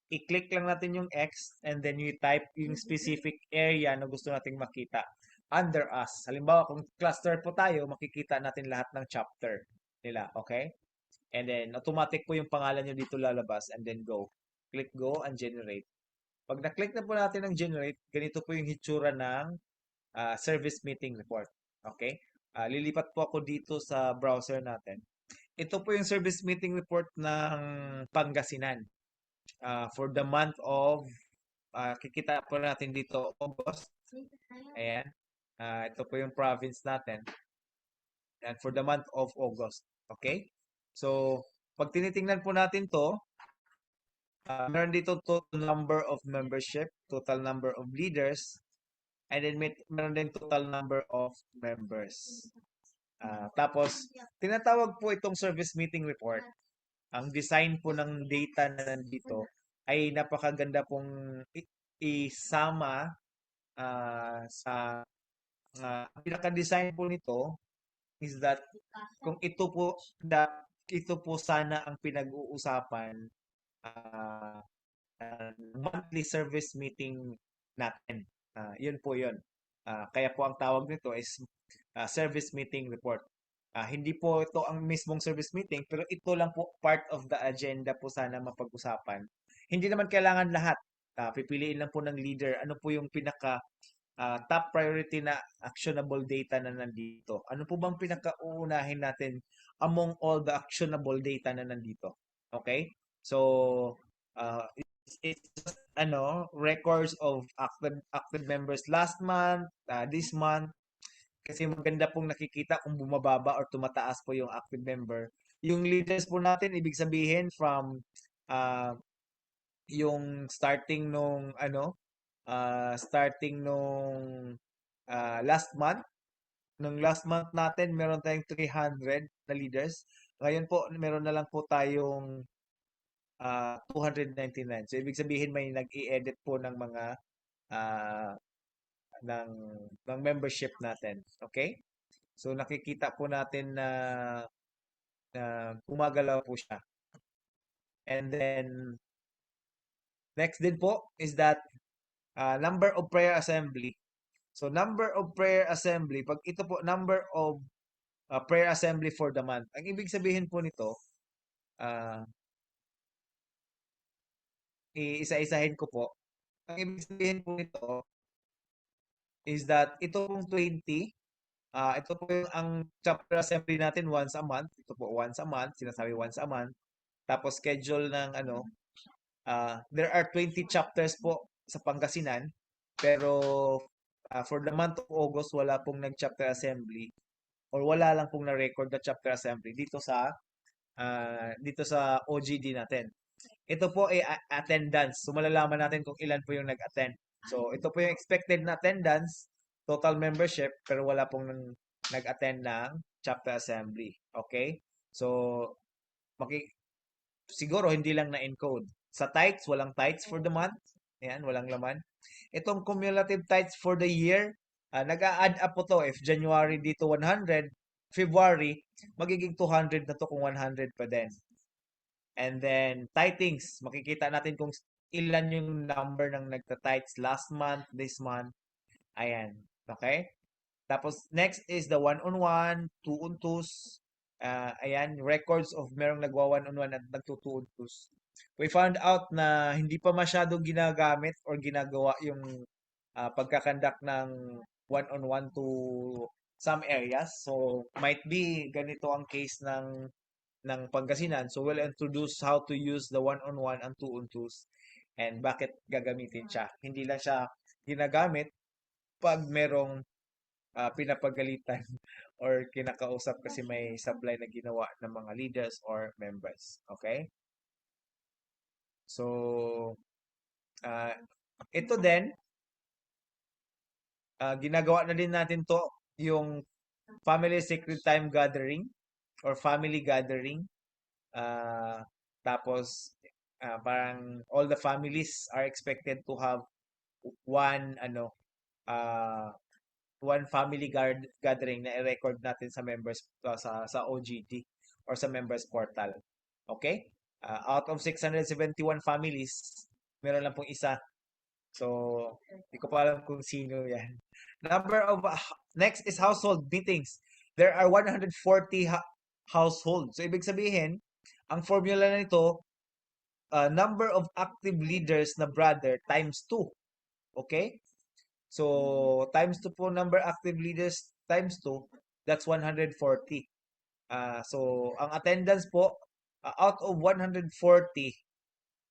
i-click lang natin yung X and then you type yung specific area na gusto nating makita under us. Halimbawa, kung cluster po tayo, makikita natin lahat ng chapter nila. Okay? And then, automatic po yung pangalan nyo dito lalabas and then go. Click go and generate. Pag na-click na po natin ang generate, ganito po yung hitsura ng service meeting report. Okay? Lilipat po ako dito sa browser natin. Ito po yung service meeting report ng Pangasinan. For the month of, kikita po natin dito, August. Ayan. Ito po yung province natin. And for the month of August. Okay? So, pag tinitingnan po natin to, meron dito total number of membership, total number of leaders, and then meron din total number of members. Tapos, tinatawag po itong service meeting report. Ang design po ng data na nandito ay napakaganda pong isama sa pinaka-design po nito is that kung ito po sana ang pinag-uusapan monthly service meeting natin. Yun po yun. Kaya po ang tawag nito is service meeting report. Hindi po ito ang mismong service meeting, pero ito lang po part of the agenda po sana mapag-usapan. Hindi naman kailangan lahat. Pipiliin lang po ng leader ano po yung pinaka top priority na actionable data na nandito. Ano po bang pinaka-uunahin natin among all the actionable data na nandito? Okay? So, it's just records of active members last month, this month. Kasi maganda pong nakikita kung bumababa or tumataas po yung active member Yung leaders po natin, ibig sabihin from uh, yung starting nung last month. Nung last month natin, meron tayong 300 na leaders. Ngayon po, meron na lang po tayong 299. So, ibig sabihin may nag-i-edit po ng mga ah, ng, ng membership natin. Okay? So, nakikita po natin na gumagalaw po siya. And then, next din po is that number of prayer assembly. So, number of prayer assembly, pag ito po, number of prayer assembly for the month. Ang ibig sabihin po nito, iisa-isahin ko po. Ang ibig sabihin po nito is that ito pong 20, ito po yung ang chapter assembly natin once a month. Ito po once a month, sinasabi once a month. Tapos schedule ng there are 20 chapters po sa Pangasinan, pero for the month of August wala pong nag-chapter assembly or wala lang pong na-record na chapter assembly dito sa OGD natin. Ito po ay attendance. So malalaman natin kung ilan po yung nag-attend. So ito po yung expected na attendance, total membership, pero wala pong nag-attend ng chapter assembly. Okay? So siguro hindi lang na-encode. Sa tithes, walang tithes for the month. Ayan, walang laman. Itong cumulative tithes for the year, nag-a-add up po to. If January dito 100, February, magiging 200 na to kung 100 pa din. And then, tithings, makikita natin kung ilan yung number ng nagta-tithes last month, this month. Ayan. Okay? Tapos, next is the one-on-one, two-on-twos. Ayan, records of merong nagwa one-on-one at nagtutu-on-twos. We found out na hindi pa masyadong ginagamit or ginagawa yung pagkakandak ng one-on-one to some areas. So, might be ganito ang case ng Pangasinan. So, we'll introduce how to use the one-on-one and two-on-twos and bakit gagamitin siya. Hindi lang siya ginagamit pag merong pinapagalitan or kinakausap kasi may supply na ginawa ng mga leaders or members. Okay? So, ito din, ginagawa na din natin to yung family secret time gathering or family gathering. Tapos, parang all the families are expected to have one family gathering na i-record natin sa members sa OGD or sa members portal. Okay? Out of 671 families, meron lang pong isa. So, hindi ko pa alam kung sino yan. Next is household meetings. There are 140 households. So, ibig sabihin, ang formula na nito, number of active leaders na brother times 2. Okay? So, times 2 po number active leaders times 2, that's 140. So, ang attendance po, out of 140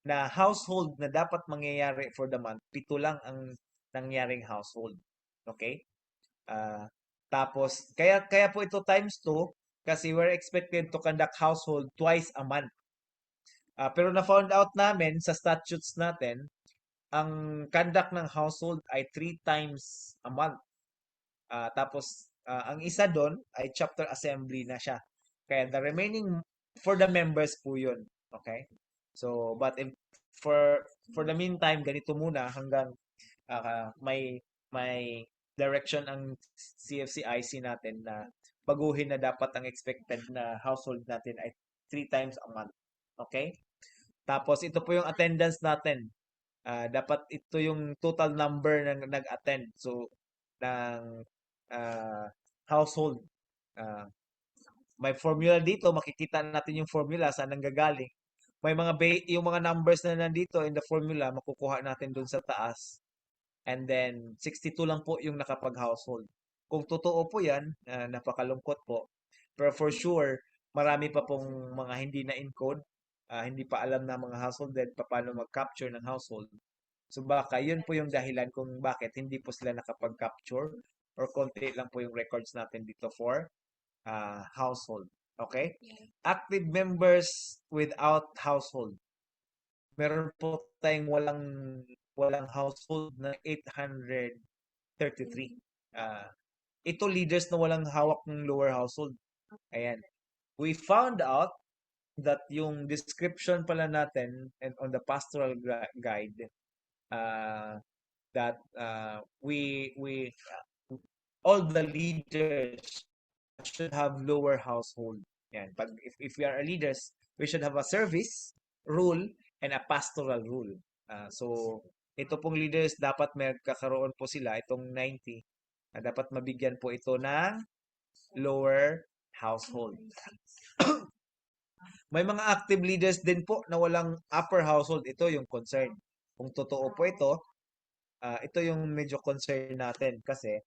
na household na dapat mangyayari for the month, 7 lang ang nangyaring household. Okay? Tapos, kaya po ito times 2 kasi we're expected to conduct household twice a month. Pero na-found out namin sa statutes natin, ang conduct ng household ay 3 times a month. Tapos, ang isa doon ay chapter assembly na siya. Kaya the remaining for the members po yun. Okay? So, but if for the meantime, ganito muna hanggang may direction ang CFCIC natin na baguhin na dapat ang expected na household natin ay 3 times a month. Okay? Tapos, ito po yung attendance natin. Dapat ito yung total number ng nag-attend. So, ng household. May formula dito. Makikita natin yung formula saan nanggagaling. May yung mga numbers na nandito in the formula, makukuha natin dun sa taas. And then, 62 lang po yung nakapag-household. Kung totoo po yan, napakalungkot po. Pero for sure, marami pa pong mga hindi na-encode. Hindi pa alam na mga household dead paano mag-capture ng household. So baka yun po yung dahilan kung bakit hindi po sila nakapag-capture or konti lang po yung records natin dito for household. Okay? Active members without household. Meron po tayong walang household na 833. Ito leaders na walang hawak ng lower household. Ayan. We found out that yung description pala natin and on the pastoral guide that we all the leaders should have lower household. Yan. If we are leaders, we should have a service rule and a pastoral rule. So ito pong leaders dapat may kakaroon po sila itong 90. Dapat mabigyan po ito ng lower household. May mga active leaders din po na walang upper household. Ito yung concern. Kung totoo po ito yung medyo concern natin kasi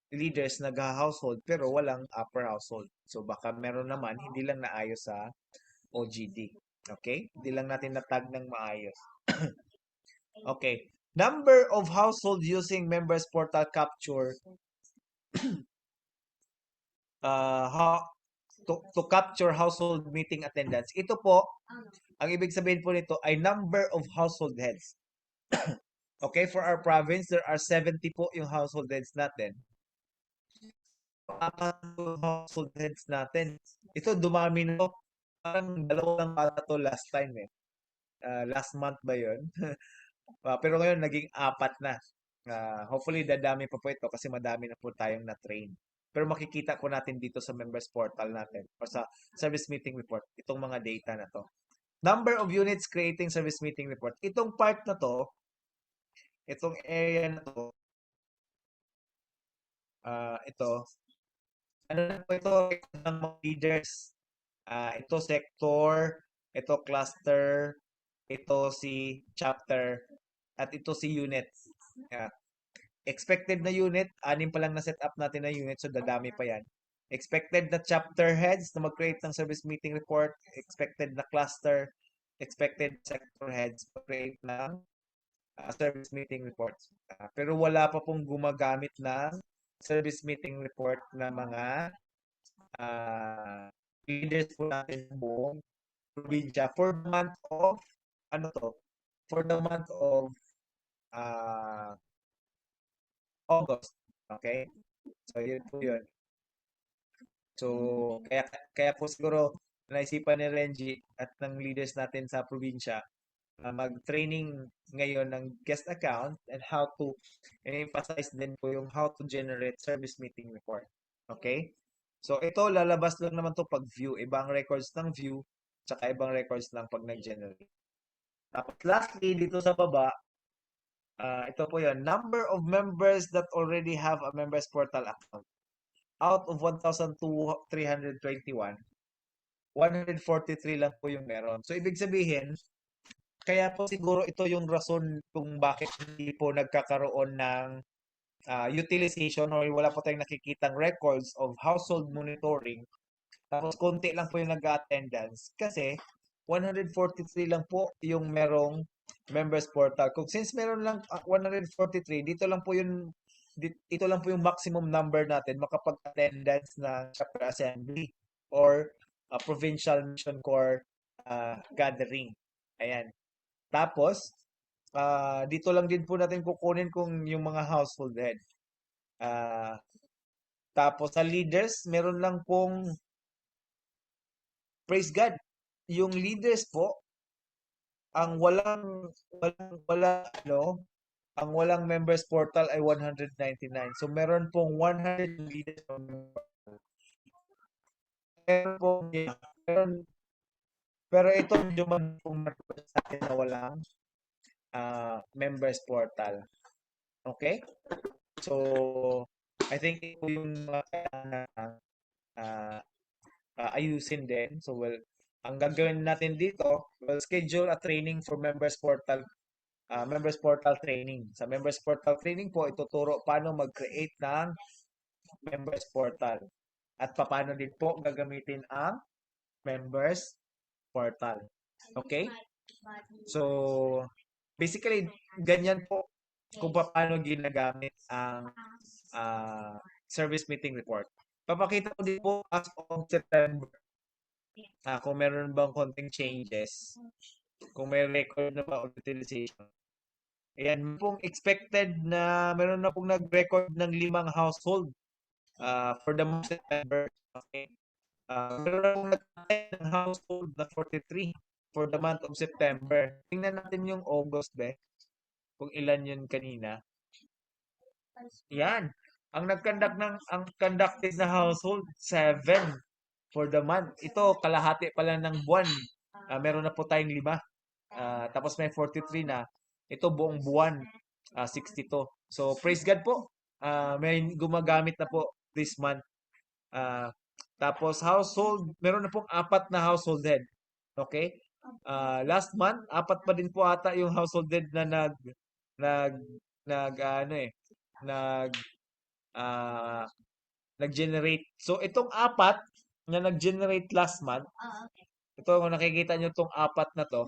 leaders nag-household pero walang upper household. So baka meron naman, hindi lang naayos sa OGD. Okay? Hindi lang natin natag ng maayos. Okay. Number of household using members portal capture to capture household meeting attendance. Ito po, ang ibig sabihin po nito ay number of household heads. Okay, for our province, there are 70 po yung household heads natin. Household heads natin. Ito, dumami na to. Parang 2 lang pala to last time eh. Last month ba yun? Pero ngayon, naging 4 na. Hopefully, dadami pa po ito kasi madami na po tayong na-train. Pero makikita po natin dito sa members portal natin or sa service meeting report, itong mga data na to. Number of units creating service meeting report. Itong part na to, itong area na to, ito, ano na po ito ng mga leaders. Ito sector, ito cluster, ito si chapter, at ito si unit. Expected na unit, 6 pa lang na set up natin na unit, so dadami pa yan. Expected na chapter heads na mag-create ng service meeting report, expected na cluster, expected sector heads mag-create ng service meeting reports. Pero wala pa pong gumagamit ng service meeting report na mga leaders po natin sa buong probinsya for the month of August. Okay? So, yun po yun. So, kaya po siguro naisipan ni Renji at ng leaders natin sa probinsya mag-training ngayon ng guest account and how to emphasize din po yung how to generate service meeting report. Okay? So, ito lalabas lang naman to pag view. Ibang records ng view, tsaka ibang records lang pag nag-generate. Tapos lastly, dito sa baba, ito po yun. Number of members that already have a members portal account. Out of 1,321, 143 lang po yung meron. So, ibig sabihin, kaya po siguro ito yung rason kung bakit hindi po nagkakaroon ng utilization or wala po tayong nakikitang records of household monitoring. Tapos konti lang po yung nag-attendance kasi 143 lang po yung merong members portal. Kung since meron lang 143, ito lang po yung maximum number natin makapag-attendance na chapter assembly or provincial mission corps gathering. Ayan. Tapos, dito lang din po natin kukunin kung yung mga household head. Tapos sa leaders, meron lang pong praise God. Yung leaders po, ang walang members portal ay 199. So meron pong 100 leaders. Pero ito medyo sa akin na walang members portal. Okay? So, I think ito yung ayusin din. So, ang gagawin natin dito, we'll schedule a training for members portal training. Sa members portal training po, ituturo paano mag-create ng members portal. At paano din po gagamitin ang members portal. Okay? So, basically, ganyan po kung paano ginagamit ang service meeting report. Papakita ko din po as of September kung meron bang konting changes, kung may record na ba utilization. Ayan, meron pong expected na meron na pong nag-record ng 5 household for the month of September. Okay. Meron na pong nag-attend ng household na 43 for the month of September. Tingnan natin yung August, kung ilan yun kanina. Yan. Ang conducted na household, 7 for the month. Ito, kalahati pa lang ng buwan. Meron na po tayong 5. Tapos may 43 na. Ito, buong buwan, 62. So, praise God po. May gumagamit na po this month. Tapos, household, meron na pong 4 na household head. Okay? Last month, 4 pa din po ata yung household head na nag-generate. So, itong 4 na nag-generate last month, ito, kung nakikita nyo itong 4 na to,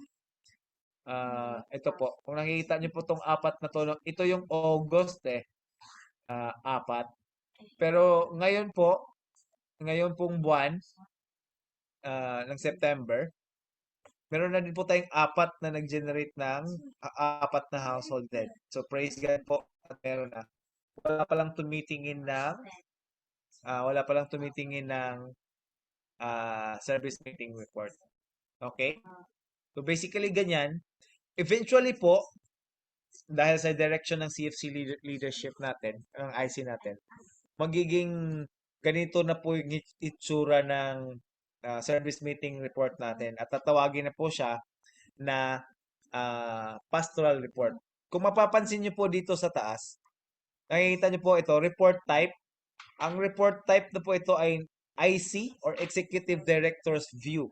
ito po, kung nakikita nyo po itong 4 na to, ito yung August 4. Pero ngayon pong buwan ng September, meron na din po tayong 4 na nag-generate ng 4 na household head. So, praise God po at meron na. Wala pa lang tumitingin ng service meeting report. Okay? So, basically, ganyan. Eventually po, dahil sa direction ng CFC leadership natin, ng IC natin, magiging ganito na po yung itsura ng service meeting report natin at tatawagin na po siya na pastoral report. Kung mapapansin niyo po dito sa taas, nakikita niyo po ito, report type. Ang report type na po ito ay IC or Executive Director's View.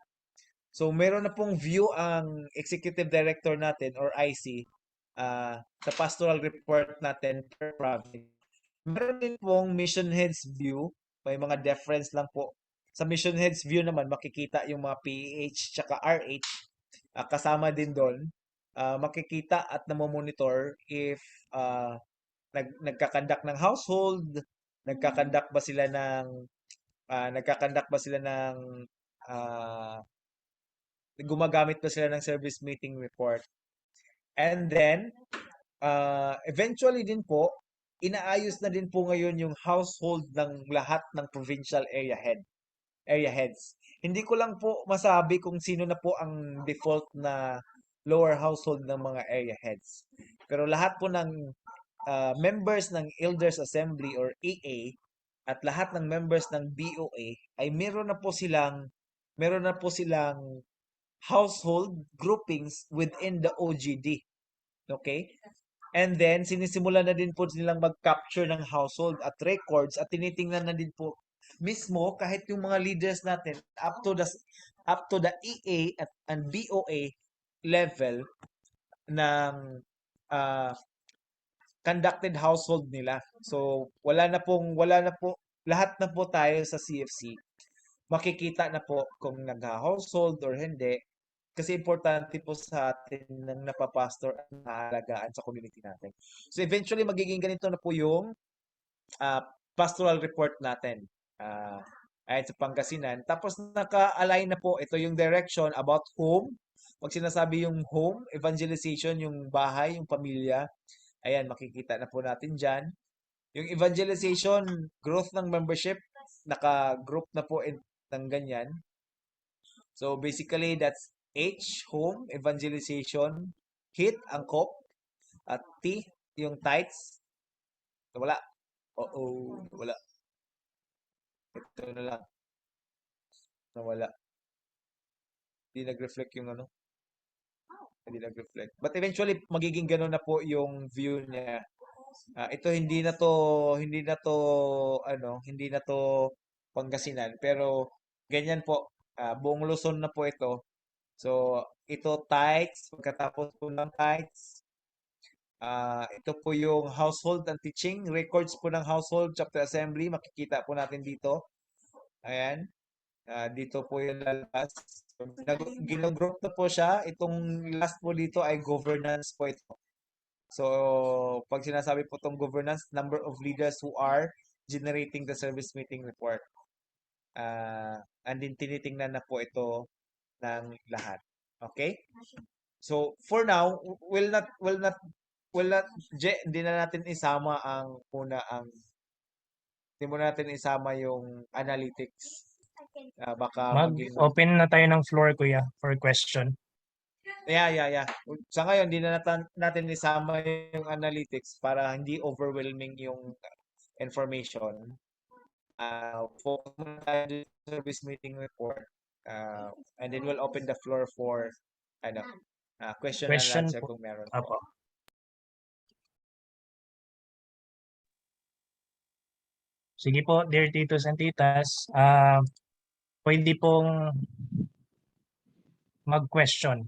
So, meron na pong view ang Executive Director natin or IC sa pastoral report natin per province. Meron din pong Mission Heads View. May mga difference lang po. Sa Mission Heads View naman, makikita yung mga PEH tsaka RH. Kasama din doon. Makikita at namomonitor if nagkakandak ng household, nagkakandak ba sila ng gumagamit ba sila ng service meeting report. And then, eventually din po, inaayos na din po ngayon yung household ng lahat ng provincial area heads. Hindi ko lang po masabi kung sino na po ang default na lower household ng mga area heads. Pero lahat po ng members ng Elders Assembly or EA at lahat ng members ng BOA ay meron na po silang household groupings within the OGD. Okay? And then, sinisimulan na din po nilang mag-capture ng household at records at tinitingnan na din po mismo kahit yung mga leaders natin up to the EA and BOA level ng conducted household nila. So, lahat na po tayo sa CFC. Makikita na po kung nag-household or hindi. Kasi importante po sa atin ng napapastor at naalagaan sa community natin. So eventually, magiging ganito na po yung pastoral report natin. Ayon sa Pangasinan. Tapos naka-align na po. Ito yung direction about home. Pag sinasabi yung home, evangelization, yung bahay, yung pamilya. Ayan, makikita na po natin dyan. Yung evangelization, growth ng membership, naka-group na po ng ganyan. So basically, that's H, home, evangelization, hit, angkop, at T, yung tithes. Wala. Wala. Ito na lang. Nawala. Hindi nag-reflect yung ano. Hindi nag-reflect. But eventually, magiging gano'n na po yung view niya. Ito hindi na to Pangasinan, pero ganyan po. Buong Luzon na po ito. So, ito tithes, pagkatapos po ng tithes, ito po yung household and teaching, records po ng household, chapter assembly, makikita po natin dito. Ayan, dito po yung lalabas. Ginogroup na po siya, itong last po dito ay governance po ito. So, pag sinasabi po itong governance, number of leaders who are generating the service meeting report. And then tinitingnan na po ito ng lahat. Okay? So for now, hindi na natin isama hindi mo natin isama yung analytics. Baka maging Mag-open na tayo ng floor, kuya, for question. yeah. Sa ngayon, hindi na natin isama yung analytics para hindi overwhelming yung information. Focus muna tayo sa service meeting report. And then we'll open the floor for question and Question answer po. kung meron Apo. po. Sige po, dear titos and titas, pwede pong mag-question.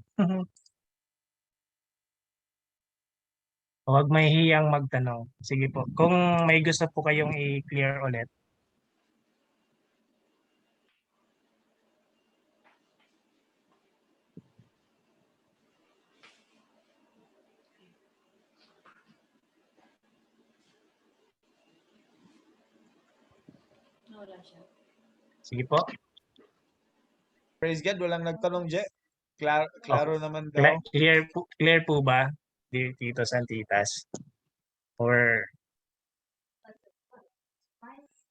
Huwag mahihiyang magtanong. Sige po. Kung may gusto po kayong i-clear ulit. Sige po. Praise God, walang nagtanong, Je. Klaro naman daw. Clear po ba, dear titos and titas? Or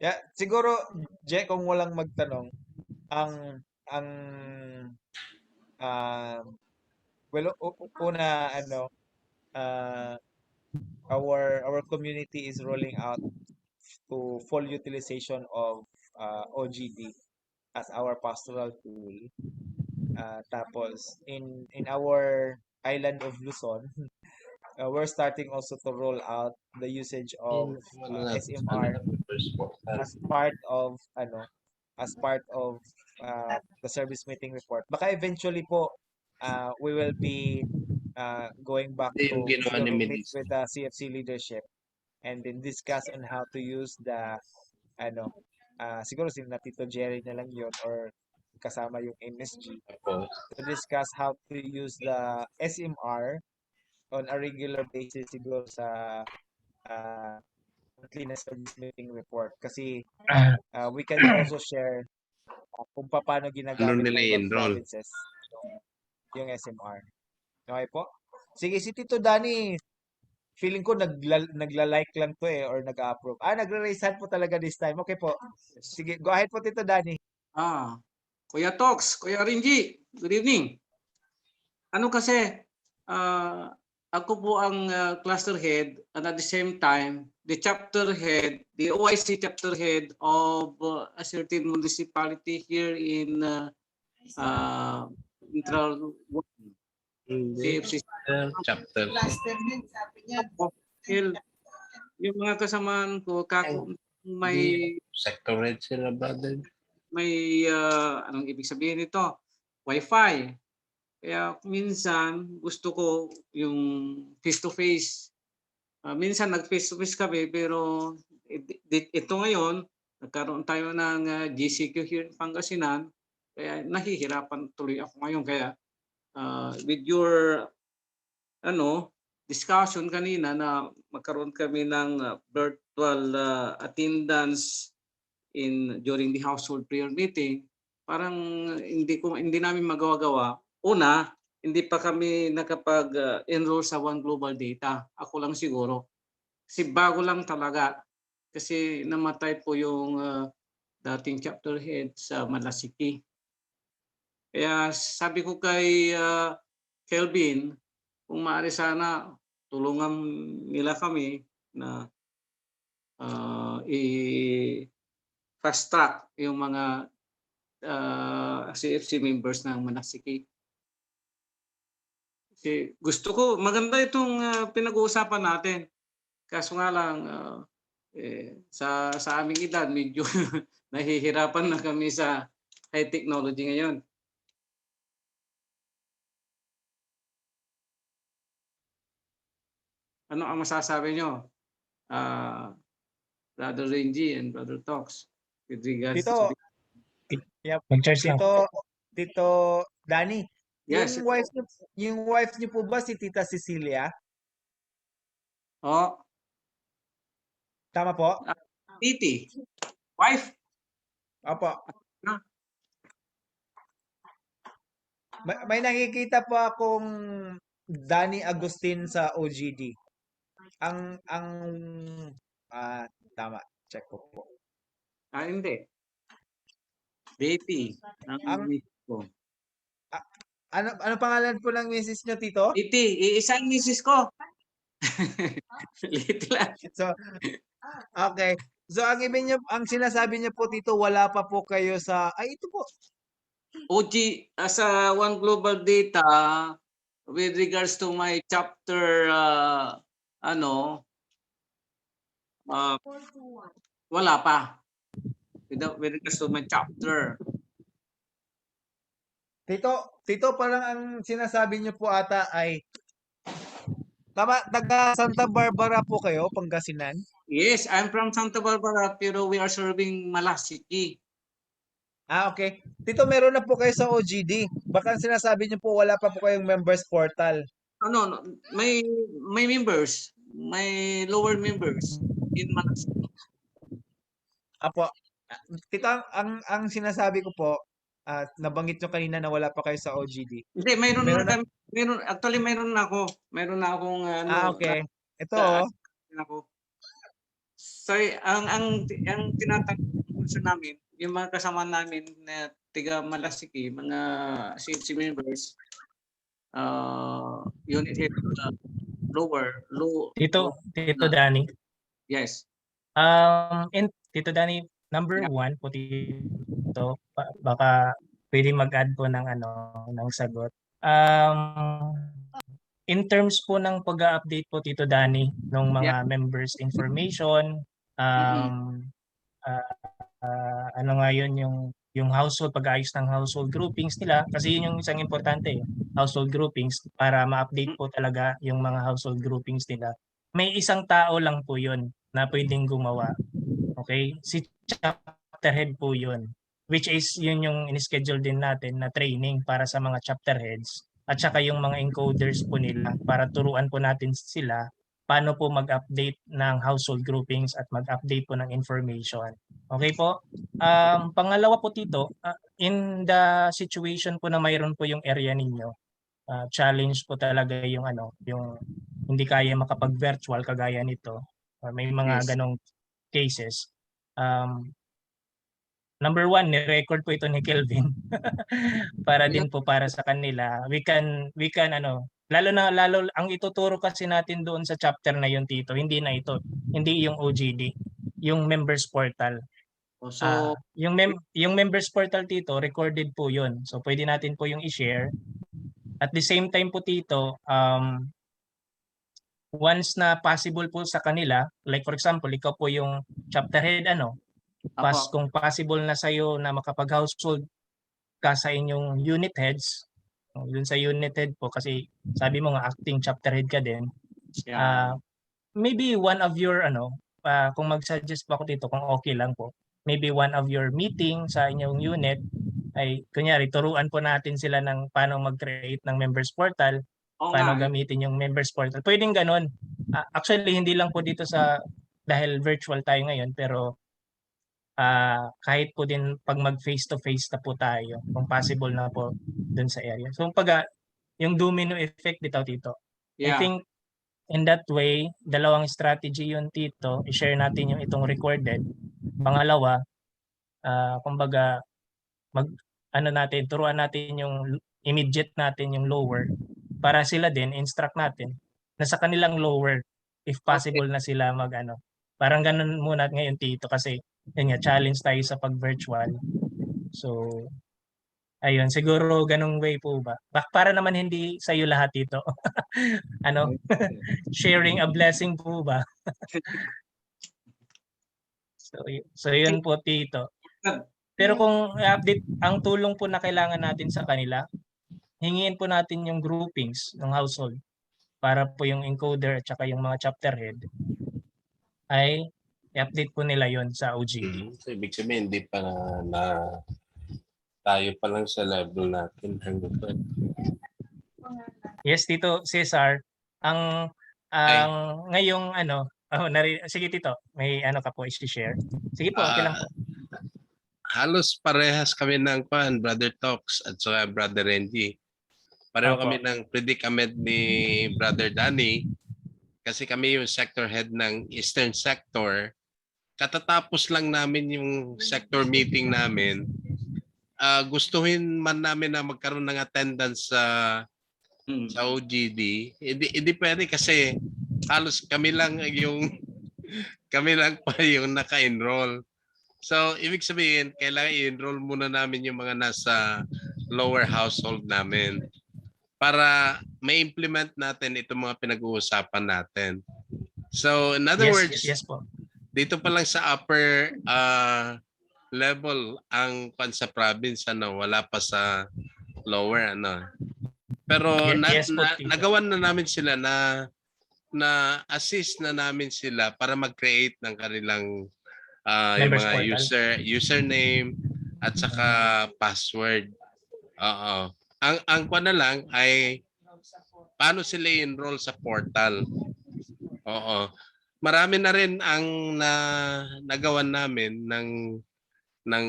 Yeah, siguro, Je, kung walang magtanong, una, our community is rolling out to full utilization of OGD as our pastoral tool. Tapos in our island of Luzon, we're starting also to roll out the usage of SMR as part of the service meeting report. Baka eventually po we will be going back to siguro meet with the CFC leadership and then discuss on how to use the siguro si Tito Jerry na lang yun or kasama yung MSG to discuss how to use the SMR on a regular basis siguro sa monthly na service meeting report kasi we can also share kung paano ginagamit ng ibang provinces yung SMR. Okay po? Sige, si Tito Danny, feeling ko nagla-like lang to or nag-approve. Nagre-raise hand po talaga this time. Okay po. Sige, go ahead po Tito Danny. Kuya Tox, Kuya Rinji, good evening. Ano kasi, ako po ang cluster head and at the same time, the chapter head, the OIC chapter head of a certain municipality here in Central CFC. Chapter. Yung mga kasamaan ko, may Sector head sila, brother. may anong ibig sabihin nito? Wi-Fi. Kaya minsan gusto ko yung face-to-face. Minsan nag-face-to-face kami pero ito ngayon, nagkaroon tayo ng GCQ here in Pangasinan. Kaya nahihirapan tuloy ako ngayon. Kaya with your discussion kanina na magkaroon kami ng virtual attendance during the household prayer meeting, parang hindi namin magawa-gawa. Una, hindi pa kami nakapag-enroll sa One Global Data. Ako lang siguro. Kasi bago lang talaga. Kasi namatay po yung dating chapter head sa Malasiki. Kaya sabi ko kay Kelvin, kung maaari sana tulungan nila kami na fast track yung mga CFC members ng Malasiki. Kasi gusto ko, maganda itong pinag-uusapan natin. Kaso nga lang, sa aming edad, medyo nahihirapan na kami sa high technology ngayon. Ano ang masasabi nyo? Brother Renji and Brother Tox with regards to mag-charge lang. Tito Danny, yes. yung wife niyo po ba si Tita Cecilia? Tama po? Titi, wife. Opo. May nakikita po akong Danny Agustin sa OGD. Ang tama, check ko po. Hindi. Betty. Ang- miss ko. Ano pangalan po ng misis nyo, Tito? Betty, isang misis ko. Late lang. So, okay. So ang sinasabi niyo po, Tito, wala pa po kayo sa ito po. OG, sa One Global Data, with regards to my chapter, wala pa. With regards to my chapter. Tito, parang ang sinasabi niyo po ata ay tama, taga Santa Barbara po kayo, Pangasinan? Yes, I'm from Santa Barbara, pero we are serving Malasiki. Okay. Tito, meron na po kayo sa OGD. Baka ang sinasabi niyo po wala pa po kayong members portal. No, may members, may lower members in Malasiki. Apo. Tito, ang sinasabi ko po, nabanggit nyo kanina na wala pa kayo sa OGD. Hindi, mayroon Meron na kami. Actually, mayroon na ako. Mayroon na akong Okay. Ito, ako. Sorry, ang tinatanggol namin, yung mga kasama namin na tiga Malasiki, mga CFC members, unit head, low. Tito Danny. Yes. Tito Danny, number 1 po dito, baka pwede mag-add po ng ng sagot. In terms po ng pag-update po, Tito Danny, ng mga members information, ano nga yun, yung household, pag-ayos ng household groupings nila, kasi yun yung isang importante, household groupings, para ma-update po talaga yung mga household groupings nila. May isang tao lang po yun na pwedeng gumawa. Okay? Si chapter head po yun, which is yun yung in-schedule din natin na training para sa mga chapter heads at saka yung mga encoders po nila para turuan po natin sila paano po mag-update ng household groupings at mag-update po ng information. Okay po? Pangalawa po dito, in the situation po na mayroon po yung area ninyo, challenge po talaga yung yung hindi kaya makapag-virtual kagaya nito. May mga ganong cases. Number 1, ni-record po ito ni Kelvin para din po para sa kanila. We can lalo ang ituturo kasi natin doon sa chapter na yun, Tito, hindi na ito, hindi yung OGD, yung members portal. So, yung members portal, Tito, recorded po yun. So pwede natin po yung i-share. At the same time po, Tito, once na possible po sa kanila, like for example, ikaw po yung chapter head, kung possible na sa'yo na makapag-household ka sa inyong unit heads, dun sa unit head po, kasi sabi mo nga acting chapter head ka din, maybe one of your, kung mag-suggest po ako dito, kung okay lang po, maybe one of your meeting sa inyong unit, ay kunyari, turuan po natin sila ng paano mag-create ng members portal, paano gamitin yung members portal. Pwedeng ganun. Actually, hindi lang po dito dahil virtual tayo ngayon, pero kahit po din pag mag face-to-face na po tayo, kung possible na po dun sa area. So yung domino effect dito, Tito. I think in that way, dalawang strategy yun, Tito. I-share natin yung itong recorded. Pangalawa, kumbaga, turuan natin yung immediate natin yung lower para sila din, instruct natin na sa kanilang lower, if possible na sila parang ganun muna ngayon, Tito, kasi yun nga, challenge tayo sa pag-virtual. So, ayun, siguro ganung way po ba? Para naman hindi sa iyo lahat ito. Sharing a blessing po ba? So yun po, Tito. Pero kung update, ang tulong po na kailangan natin sa kanila, hingiin po natin yung groupings ng household para po yung encoder at saka yung mga chapter head ay i-update po nila yon sa OGD. So, ibig sabihin, hindi pa na tayo pa lang sa level natin. Yes, Tito Cesar. Ang ngayong sige, Tito, may ka po i-share. Sige po, okay lang po. halos parehas kami ng Brother Talks at saka Brother Renji. Pareho Opo. kami ng predicament ni Brother Danny kasi kami yung sector head ng Eastern Sector. Katatapos lang namin yung sector meeting namin. Gustuhin man namin na magkaroon ng attendance sa OGD. Hindi pwede kasi halos kami lang pa yung naka-enroll. So, ibig sabihin, kailangan i-enroll muna namin yung mga nasa lower household namin para ma-implement natin itong mga pinag-uusapan natin. So, in other words, Yes po. dito pa lang sa upper level ang sa province, wala pa sa lower. Pero Yes po, Tito. nagawan na namin sila na assist na namin sila para mag-create ng kanilang yung Members mga portal. username at saka password. Oo. Ang na lang ay paano sila i-enroll sa portal. Oo. Marami na rin ang nagawan namin ng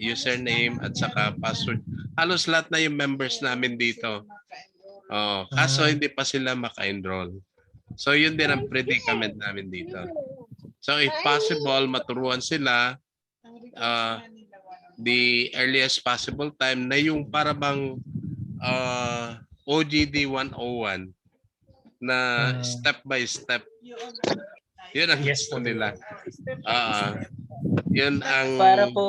username at saka password. Halos lahat na yung members namin dito. Kaso hindi pa sila maka-enroll. So yun din ang predicament namin dito. So if possible, maturuan sila the earliest possible time na yung para bang OGD 101 na step by step. Yun ang Yes gusto po, nila. Yun ang Para po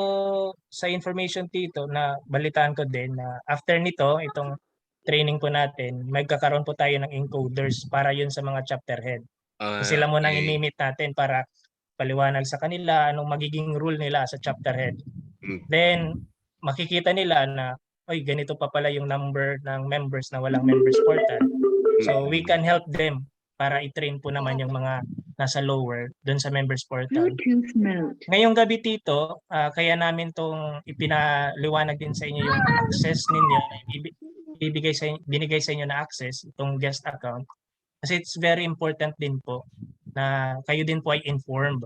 sa information, Tito, na balitaan ko din na after nito, itong training po natin, magkakaroon po tayo ng encoders para yun sa mga chapter head. So sila muna ang imimit natin para paliwanag sa kanila anong magiging rule nila sa chapter head. Then, makikita nila na, oy, ganito pa pala yung number ng members na walang members portal. So we can help them para i-train po naman yung mga nasa lower doon sa members portal. Ngayong gabi, Tito, kaya namin tong ipinaliwanag din sa inyo yung access ninyo, binigay sa inyo na access, itong guest account. Kasi it's very important din po na kayo din po ay informed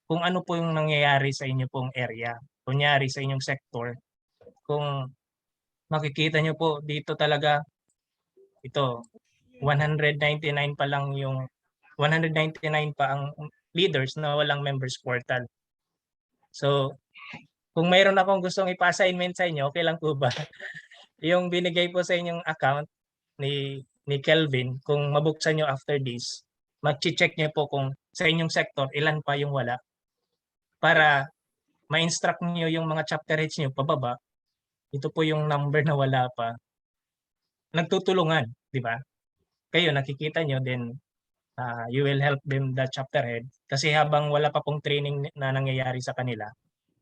kung ano po yung nangyayari sa inyo pong area. Kunyari sa inyong sector, kung makikita nyo po dito talaga, ito, 199 pa lang yung 199 pa ang leaders na walang members portal. So, kung mayroon akong gustong ipa-assignment sa inyo, okay lang po ba? Yung binigay po sa inyong account ni Kelvin, kung mabuksan nyo after this, mag-check nyo po kung sa inyong sector, ilan pa yung wala. Para ma-instruct nyo yung mga chapter heads nyo pababa, ito po yung number na wala pa. Nagtutulungan, di ba? Kayo, nakikita nyo, then you will help them, the chapter head. Kasi habang wala pa pong training na nangyayari sa kanila,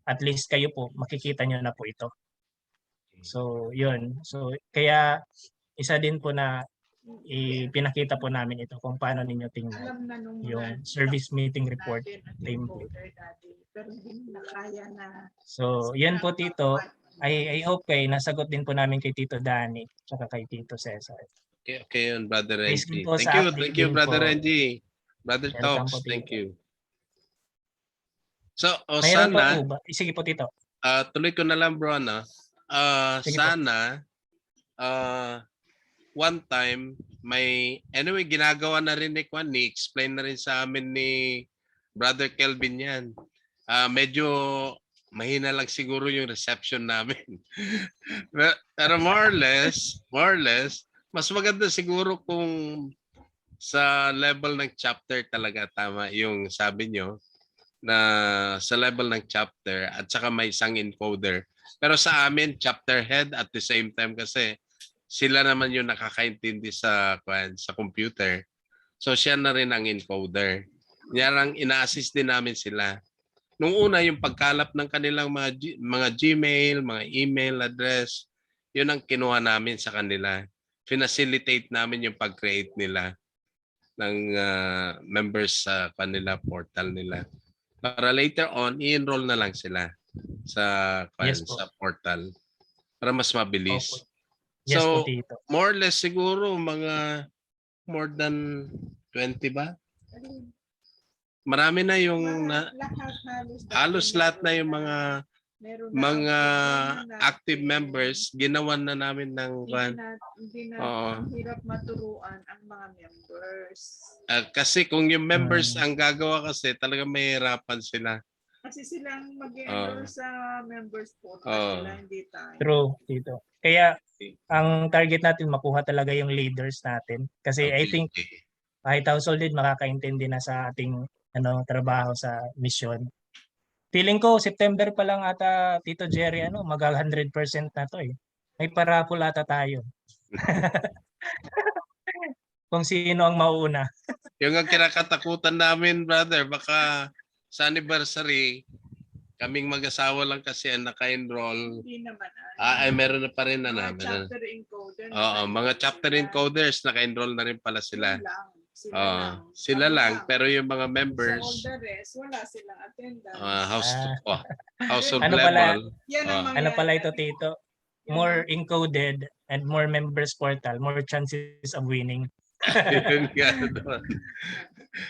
at least kayo po, makikita nyo na po ito. So, yun. So, kaya isa din po na ipinakita po namin ito kung paano ninyo tingnan yung service meeting report template. So, yan po, Tito. I hope nasagot din po namin kay Tito Danny at kay Tito Cesar. Okay yun, Brother Based Renji. po sa update Thank you, din Brother po. Renji. Brother Welcome Talks, po, Tito. thank you. So, Mayroon pa sana, po ba? Sige po, Tito. tuloy ko na lang, bro, Sige po. sana, one time, anyway, ginagawa na rin ni explain na rin sa amin ni Brother Kelvin yan. Medyo mahina lang siguro yung reception namin. Pero more or less, mas maganda siguro kung sa level ng chapter talaga tama yung sabi nyo na sa level ng chapter at saka may isang encoder. Pero sa amin, chapter head at the same time kasi sila naman yung nakakaintindi sa computer. So siya na rin ang encoder. Yan ina-assist din namin sila. Nung una, yung pagkalap ng kanilang mga Gmail, mga email address, yun ang kinuha namin sa kanila. Facilitate namin yung pag-create nila ng members sa kanila portal nila. Para later on, i-enroll na lang sila sa sa portal para mas mabilis. Opo. Yes So, po, Tito. more or less siguro mga more than 20 ba? marami na yung halos lahat na yung mga active members ginawan na namin ng Hindi na Oo. ang hirap maturuan ang mga members. kasi kung yung members ang gagawa kasi talaga mahirapan sila. Kasi silang mag-enroll sa members po. Oo. Sila hindi tayo. True, Tito. Kaya ang target natin makuha talaga yung leaders natin. Kasi I think kahit household din makakaintindi na sa ating trabaho sa mission. Feeling ko September pa lang ata Tito Jerry mag 100% na to eh. May parapol ata tayo. Kung sino ang mauuna. Yung ang kinakatakutan namin, brother, baka sa anniversary, kaming mag-asawa lang kasi ang naka-enroll. Hindi naman. Ay, meron na pa rin na Mga namin. chapter encoder. Oo, mga chapter encoders, naka-enroll na rin pala sila. Sila lang. Pero yung mga Sa all members, the rest, wala silang attendance. household Ano level. pala? Yan ang Ano pala ito, mangyayari. Tito? More encoded and more members portal, more chances of winning. Yun nga doon.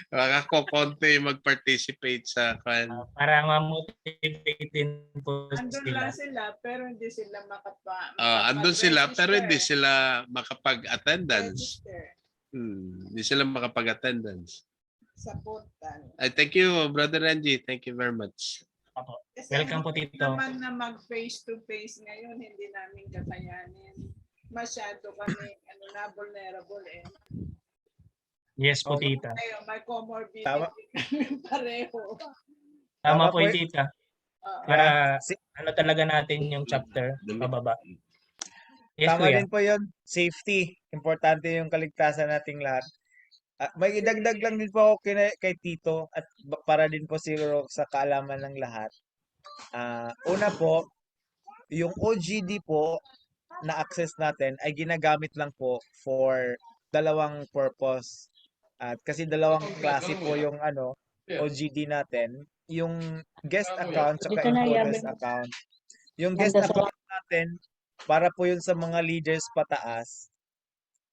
Makakokonte mag-participate sa kan. Para ma-motivate din po Andun sila. lang sila, pero hindi sila Andun sila pero hindi makapag-register. sila makapag-attendance. Register Hindi sila makapag-attendance. sa portal. Thank you, Brother Renji. Thank you very much. Kasi Welcome po, ang Tito. naman na mag-face-to-face ngayon, hindi namin kakayanin. Masyado kami vulnerable eh. Yes po, Tita. Ngayon, may comorbidity Tama. kami pareho. Tama Tama po, po. Tita. Oo. Para Si- talaga natin yung chapter pababa. Yes, Tama Kuya. din po yun. Safety. Importante yung kaligtasan nating lahat. May idagdag lang din po ako kay Tito at para din po siguro sa kaalaman ng lahat. Una po, yung OGD po na access natin ay ginagamit lang po for dalawang purpose. At kasi dalawang klase po yung OGD natin. Yung guest account at encoders account. Yung guest account natin, para po yun sa mga leaders pataas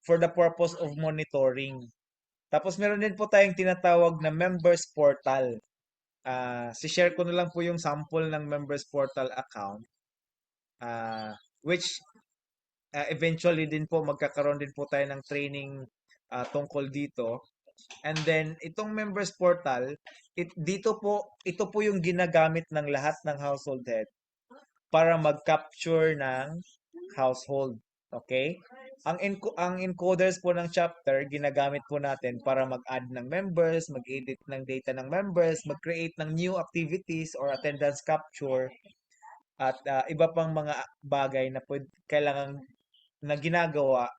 for the purpose of monitoring. Tapos meron din po tayong tinatawag na members portal. Si-share ko na lang po yung sample ng members portal account. Which eventually din po magkakaroon din po tayo ng training tungkol dito. And then itong members portal, ito po yung ginagamit ng lahat ng household head para mag-capture ng household. Okay? Ang encoders po ng chapter, ginagamit po natin para mag-add ng members, mag-edit ng data ng members, mag-create ng new activities or attendance capture, at iba pang mga bagay na kailangan na ginagawa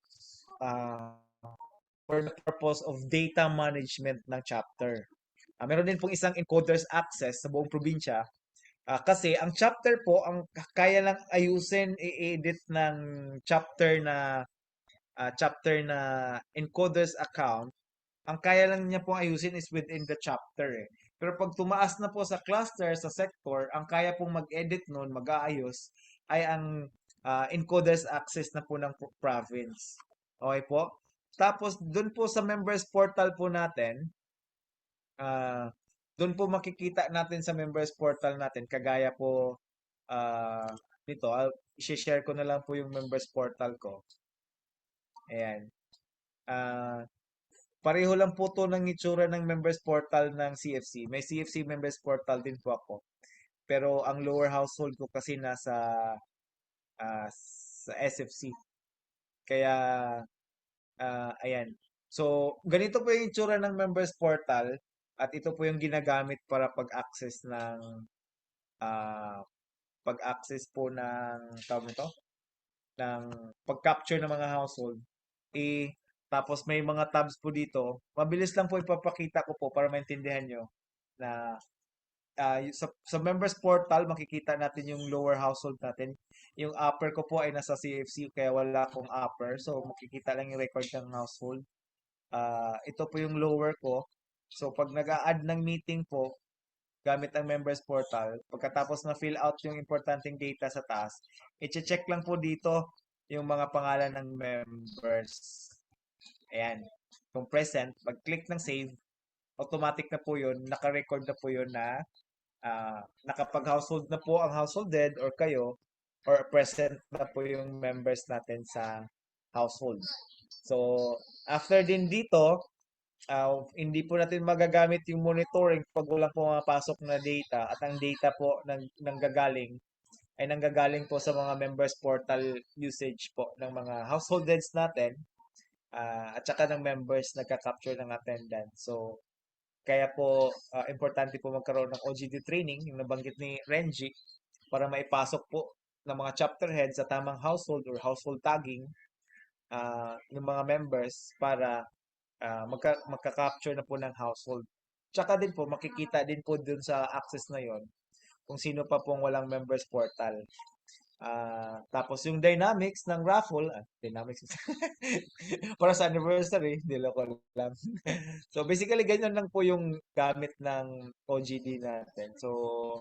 for the purpose of data management ng chapter. Meron din pong isang encoders access sa buong probinsya. Kasi ang chapter po, ang kaya lang ayusin, i-edit ng chapter na encoders account, ang kaya lang niya pong ayusin is within the chapter eh. Pero pag tumaas na po sa cluster, sa sector, ang kaya pong mag-edit nun, mag-aayos, ay ang encoders access na po ng province. Okay po? Tapos, dun po sa members portal po natin, doon po makikita natin sa members portal natin, kagaya po dito, i-share ko na lang po yung members portal ko. Ayan. Pareho lang po to ng itsura ng members portal ng CFC. May CFC members portal din po ako. Pero ang lower household ko kasi nasa sa SFC. Kaya, ayan. So, ganito po yung itsura ng members portal. At ito po yung ginagamit para pag-access ng po ng tawag nito, ng pag-capture ng mga household. Tapos may mga tabs po dito. Mabilis lang po ipapakita ko po para maintindihan nyo na sa members portal makikita natin yung lower household natin. Yung upper ko po ay nasa CFC kaya wala akong upper. So makikita lang yung record ng household. Ito po yung lower ko. So, pag nag-a-add ng meeting po, gamit ang members portal, pagkatapos na fill out yung importanteng data sa taas, i-check lang po dito yung mga pangalan ng members. Ayan. Kung present, pag-click ng save, automatic na po yun, naka-record na po yun na nakapag-household na po ang household head or kayo, or present na po yung members natin sa household. So, after din dito, hindi po natin magagamit yung monitoring pag walang pumapasok na data, at ang data po nanggagaling po sa mga members portal usage po ng mga household heads natin, at saka ng members nagka-capture ng attendance. So, kaya po importante po magkaroon ng OGD training, yung nabanggit ni Renji, para maipasok po ng mga chapter heads sa tamang household or household tagging ng mga members para magka-capture na po ng household. Tsaka din po, makikita din po dun sa access na yon kung sino pa pong walang members portal. Tapos yung dynamics ng raffle, dynamics para sa anniversary, niloko lang. So basically, ganyan lang po yung gamit ng OGD natin. So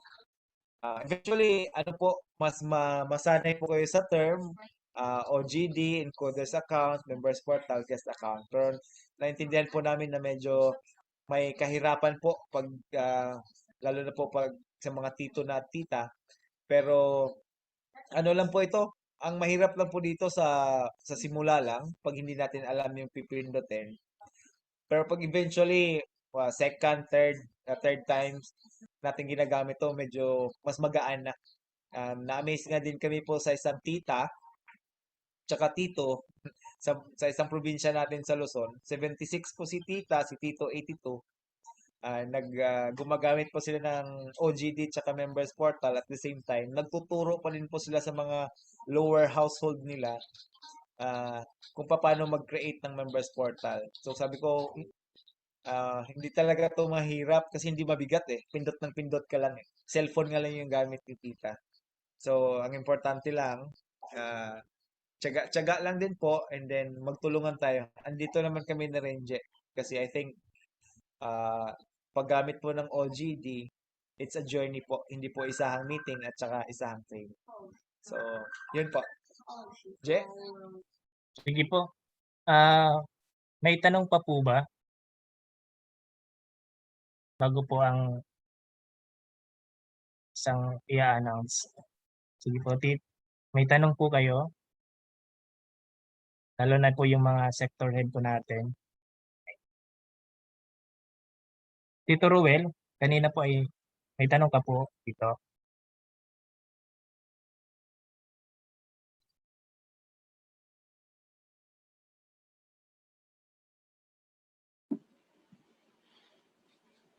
eventually, ano po, mas masanay po kayo sa term, OGD, encoders account, members portal, guest account. Pero naintindihan po namin na medyo may kahirapan po pag lalo na po pag sa mga tito na tita. Pero ano lang po ito, ang mahirap lang po dito sa simula lang pag hindi natin alam yung pipindutin. Pero pag eventually second, third times natin ginagamit to, medyo mas magaan na. Na-amaze nga din kami po sa isang tita tsaka tito sa isang probinsya natin sa Luzon. 76 po si tita, si tito 82. Gumagamit po sila ng OGD tsaka members portal at the same time. Nagtuturo pa rin po sila sa mga lower household nila kung paano mag-create ng members portal. So sabi ko, hindi talaga to mahirap kasi hindi mabigat eh. Pindot ng pindot ka lang eh. Cellphone nga lang yung gamit ni tita. So ang importante lang, tiyaga lang din po, and then magtulungan tayo. Andito naman kami na Renje kasi I think paggamit po ng OGD, it's a journey po. Hindi po isahang meeting at saka isahang training. So, yun po. Je? Sige po. May tanong pa po ba? Bago po ang isang i-announce. Sige po, may tanong po kayo? Lalo na po yung mga sector head po natin. Tito Ruel, kanina po ay may tanong ka po dito.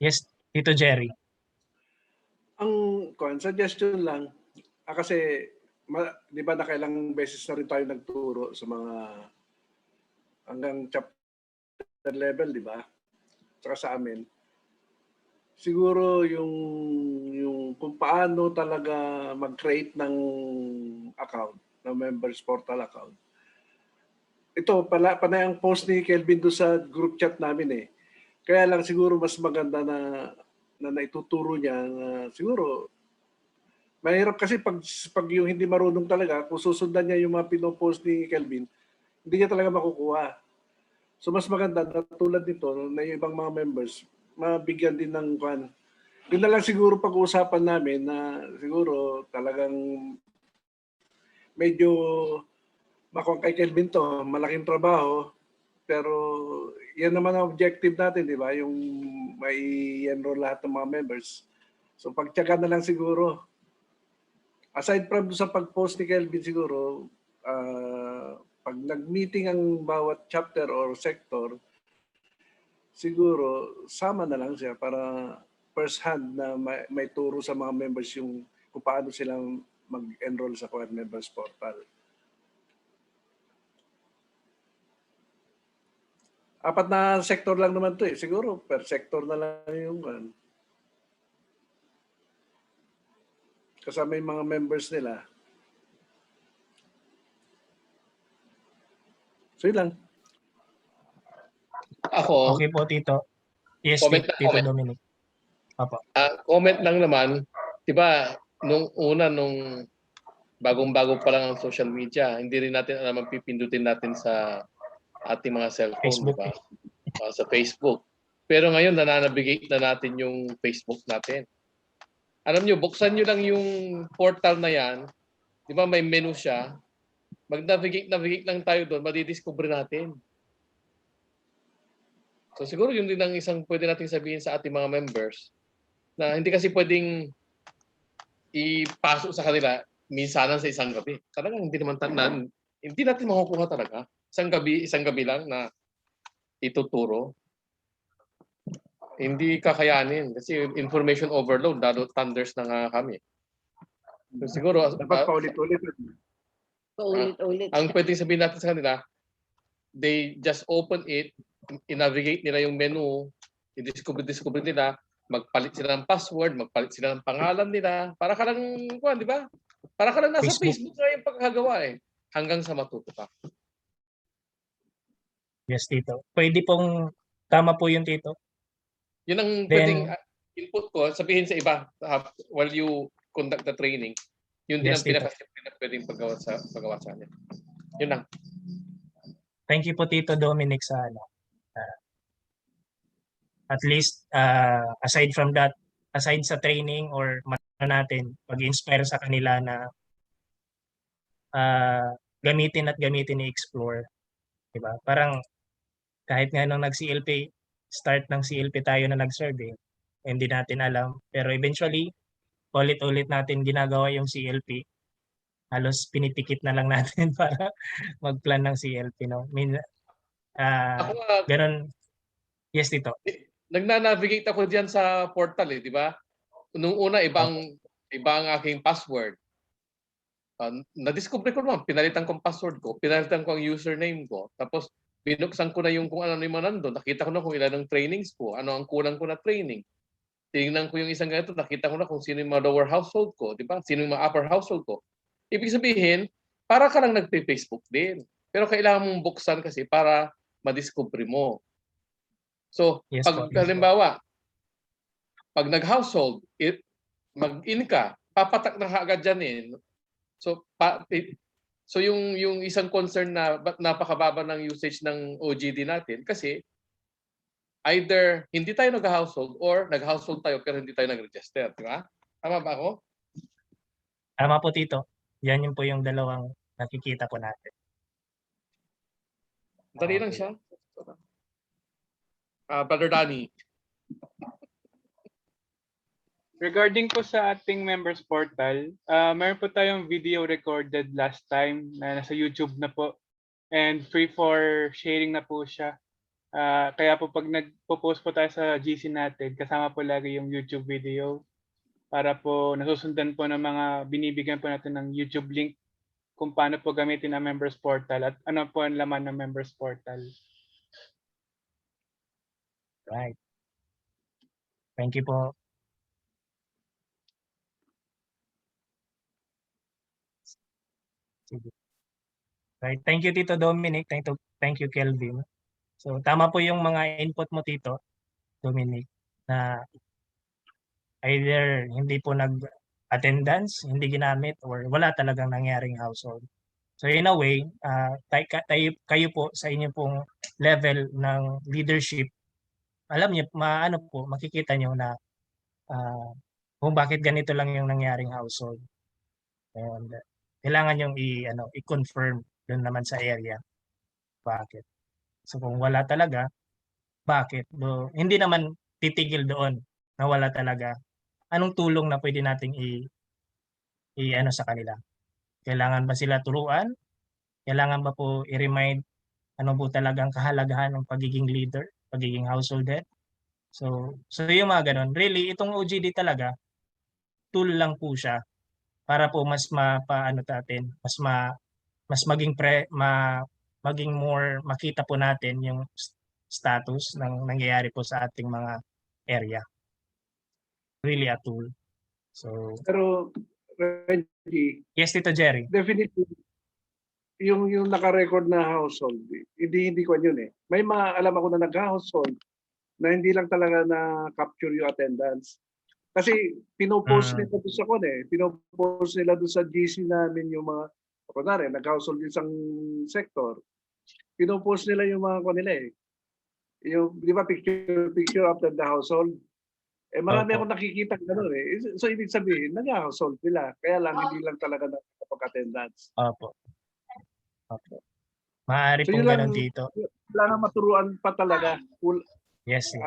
Yes, Tito Jerry. Ang suggestion lang, kasi di ba nakailang beses na rin tayo nagturo sa mga hanggang chapter level, di ba? Saka sa amin. Siguro yung kung paano talaga mag-create ng account, ng members portal account. Ito, panay ang post ni Kelvin doon sa group chat namin eh. Kaya lang siguro mas maganda na naituturo niya na siguro mahirap kasi pag yung hindi marunong talaga, kung susundan niya yung mga pinopost ni Kelvin, hindi niya talaga makukuha. So mas maganda na tulad nito na yung ibang mga members, mabigyan din ng kwan. Yun na lang siguro pag-uusapan namin na siguro talagang medyo makuha kay Kelvin to, malaking trabaho, pero yan naman ang objective natin, di ba? Yung may enroll lahat ng mga members. So pagtyaga na lang siguro. Aside from sa pag-post ni Kelvin siguro, pag nag-meeting ang bawat chapter or sector, siguro sama na lang siya para first hand na may turo sa mga members yung kung paano silang mag-enroll sa Choir Members Portal. Apat na sector lang naman to eh. Siguro per sector na lang yung kasama yung mga members nila. So yun lang. Ako, Okay po, Tito. Yes, Comment Tito comment. Dominic. Opo. Comment lang naman, 'di ba, nung bagong-bago pa lang ang social media, hindi rin natin alam ang pipindutin natin sa ating mga cellphone, Facebook. di ba? Sa Facebook. Pero ngayon, nananavigate na natin yung Facebook natin. Alam nyo, buksan nyo lang yung portal na yan. Di ba may menu siya? Mag-navigate lang tayo doon, madidiscover natin. So siguro yun din ang isang pwede nating sabihin sa ating mga members na hindi kasi pwedeng ipasok sa kanila minsanan sa isang gabi. Talagang hindi naman hindi natin makukuha talaga. Isang gabi lang na ituturo. Hindi kakayanin kasi information overload, lalo thunders na nga kami. So siguro Dapat paulit-ulit. Paulit-ulit. ang pwedeng sabihin natin sa kanila, they just open it, i-navigate nila yung menu, i-discover nila, magpalit sila ng password, magpalit sila ng pangalan nila, para ka lang, di ba? Para ka lang nasa Facebook na yung pagkakagawa hanggang sa matuto ka. Yes, Tito. Pwede pong, tama po yung Tito. Yun ang Then, pwedeng input ko, sabihin sa iba while you conduct the training. Yun din Yes, ang Tito. pinaka-simple na pwedeng paggawa sa atin. Yun lang. Thank you po Tito Dominic sa at least aside from that, aside sa training or natin, pag-inspire sa kanila na gamitin i-explore. Diba? Parang kahit nga nung start ng CLP tayo na nag-survey, hindi natin alam. Pero eventually, ulit-ulit natin ginagawa yung CLP. Halos pinipikit na lang natin para mag-plan ng CLP. No? Ganun. Yes, Tito. Nagna-navigate ako diyan sa portal di ba? Nung una, ibang aking password. Na-discover ko naman, pinalitan ko ang password ko, pinalitan ko ang username ko, tapos binuksan ko na yung kung ano yung mga nandun, nakita ko na kung ilan ang trainings ko, ano ang kulang ko na training. Tingnan ko yung isang ganito, nakita ko na kung sino yung mga lower household ko, di ba? Sino yung mga upper household ko. Ibig sabihin, para ka lang nagpe-Facebook din. Pero kailangan mong buksan kasi para ma-discover mo. So, Yes, pag halimbawa, pag nag-household, mag-in ka, papatak na agad dyan So yung isang concern na napakababa ng usage ng OGD natin kasi either hindi tayo nag-household or nag-household tayo pero hindi tayo nag-register, di ba? Tama ba ako? Tama po Tito. Yan yung po yung dalawang nakikita po natin. Dali lang siya. Brother Danny. Regarding po sa ating members portal, meron po tayong video recorded last time na nasa YouTube na po and free for sharing na po siya. Kaya po pag nagpo-post po tayo sa GC natin, kasama po lagi yung YouTube video para po nasusundan po ng mga binibigyan po natin ng YouTube link kung paano po gamitin ang members portal at ano po ang laman ng members portal. Right. Thank you po. Sige. Right. Thank you Tito Dominic. Thank you Kelvin. So tama po yung mga input mo Tito Dominic na either hindi po nag-attendance, hindi ginamit or wala talagang nangyaring household. So in a way, kayo po sa inyo pong level ng leadership, alam niyo, makikita niyo na kung bakit ganito lang yung nangyaring household. And kailangan yung i-confirm doon naman sa area. Bakit? So kung wala talaga, bakit? Hindi naman titigil doon na wala talaga. Anong tulong na pwede nating sa kanila? Kailangan ba sila turuan? Kailangan ba po i-remind ano po talagang kahalagahan ng pagiging leader, pagiging household head? So yung mga ganun. Really, itong OGD talaga, tool lang po siya para po mas maging more makita po natin yung status ng nangyayari po sa ating mga area. Really a tool. So, Pero Reggie, yes, Tito Jerry. definitely yung naka-record na household, hindi ko yun May mga alam ako na nag-household na hindi lang talaga na capture yung attendance. Kasi pinopost nila doon sa pinopost nila doon sa GC namin yung mga, kunwari, nag-household yung isang sector, pinopost nila yung mga Yung, di ba, picture after the household. Eh, marami Opo. akong nakikita gano'n eh. So, ibig sabihin, nag-household sila. Kaya lang, hindi lang talaga nakapag-attendance. Opo. Opo. Maaari So, pong yun lang, ganun dito. wala nang maturuan pa talaga. Yes, Tito.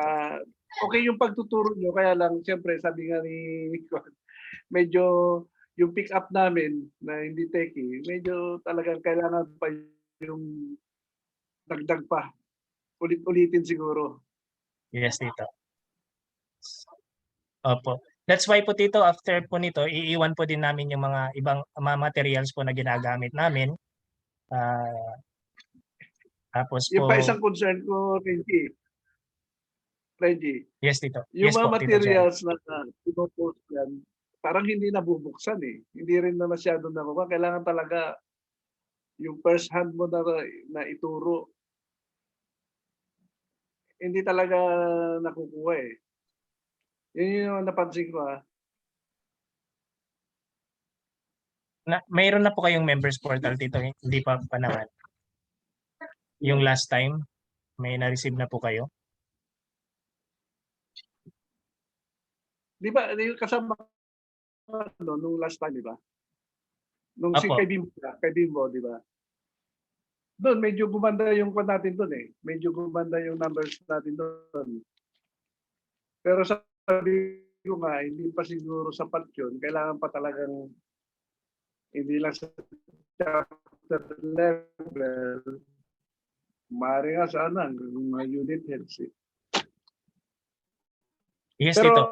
Okay yung pagtuturo nyo, kaya lang, siyempre, sabi nga ni medyo yung pick up namin na hindi techie, medyo talagang kailangan pa yung dagdag pa. Ulit-ulitin siguro. Yes, Tito. Opo. That's why po, Tito, after po nito, iiwan po din namin yung mga ibang mga materials po na ginagamit namin. Tapos Yung po, pa isang concern ko, Reggie, yes, Tito. yung Yes mga po, Tito Jerry. materials na pinupost yan, parang hindi nabubuksan eh. Hindi rin na masyado nakuha. Kailangan talaga yung first hand mo na ituro. Hindi talaga nakukuha eh. Yun yung napansin ko ah. Mayroon na po kayong members portal, Tito. Hindi pa naman. Yung last time, may na-receive na po kayo? Di ba, yung kasama nung last time, di ba? Nung si Apo. kay Bimbo, di ba? Doon, medyo gumanda yung kwan natin doon eh. Medyo gumanda yung numbers natin doon. Pero sabi ko nga, hindi pa siguro sapat yun. Kailangan pa talagang hindi lang sa chapter level. Maaari nga sana hanggang mga unit heads eh. Yes, Pero Tito.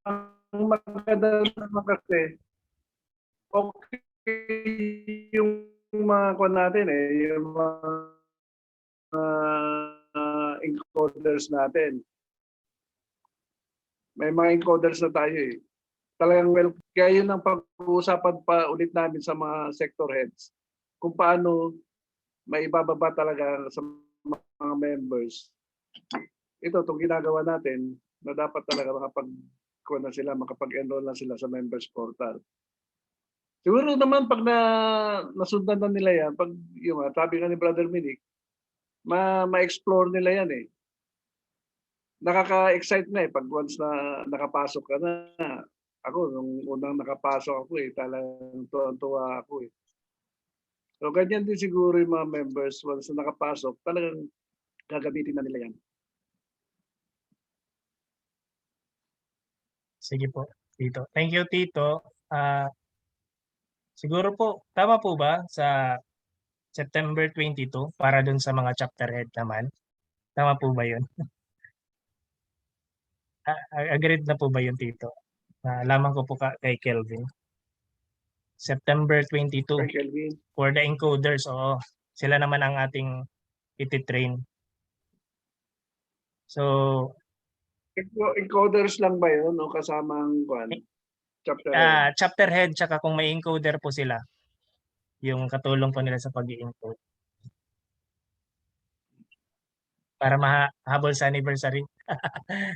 ang maganda naman kasi, okay yung mga kwan natin eh, yung mga encoders natin. May mga encoders na tayo eh. Talagang well, kaya yun ang pag-uusapan pa ulit namin sa mga sector heads kung paano maibababa talaga sa mga members. Ito, itong ginagawa natin na dapat talaga makapag-enroll na sila sa members portal. Siguro naman pag nasundan na nila yan, pag yung sabi nga ni Brother Minik, ma-explore nila yan eh. Nakaka-excite na eh pag once na nakapasok ka na. Ako, nung unang nakapasok ako eh, talagang tuwa ako eh. So ganyan din siguro yung mga members once na nakapasok, talagang gagamitin na nila yan. Sige po, Tito. Thank you, Tito. Siguro po, tama po ba sa September 22 para dun sa mga chapter head naman? Tama po ba yun? Agreed na po ba yun, Tito? Lamang ko po kay Kelvin. September 22 Kay Kelvin. for the encoders. Oo, sila naman ang ating ititrain. So, Encoders lang ba yun o kasamang chapter head? chapter head tsaka kung may encoder po sila, yung katulong po nila sa pag-i-encode. Para mahabol sa anniversary.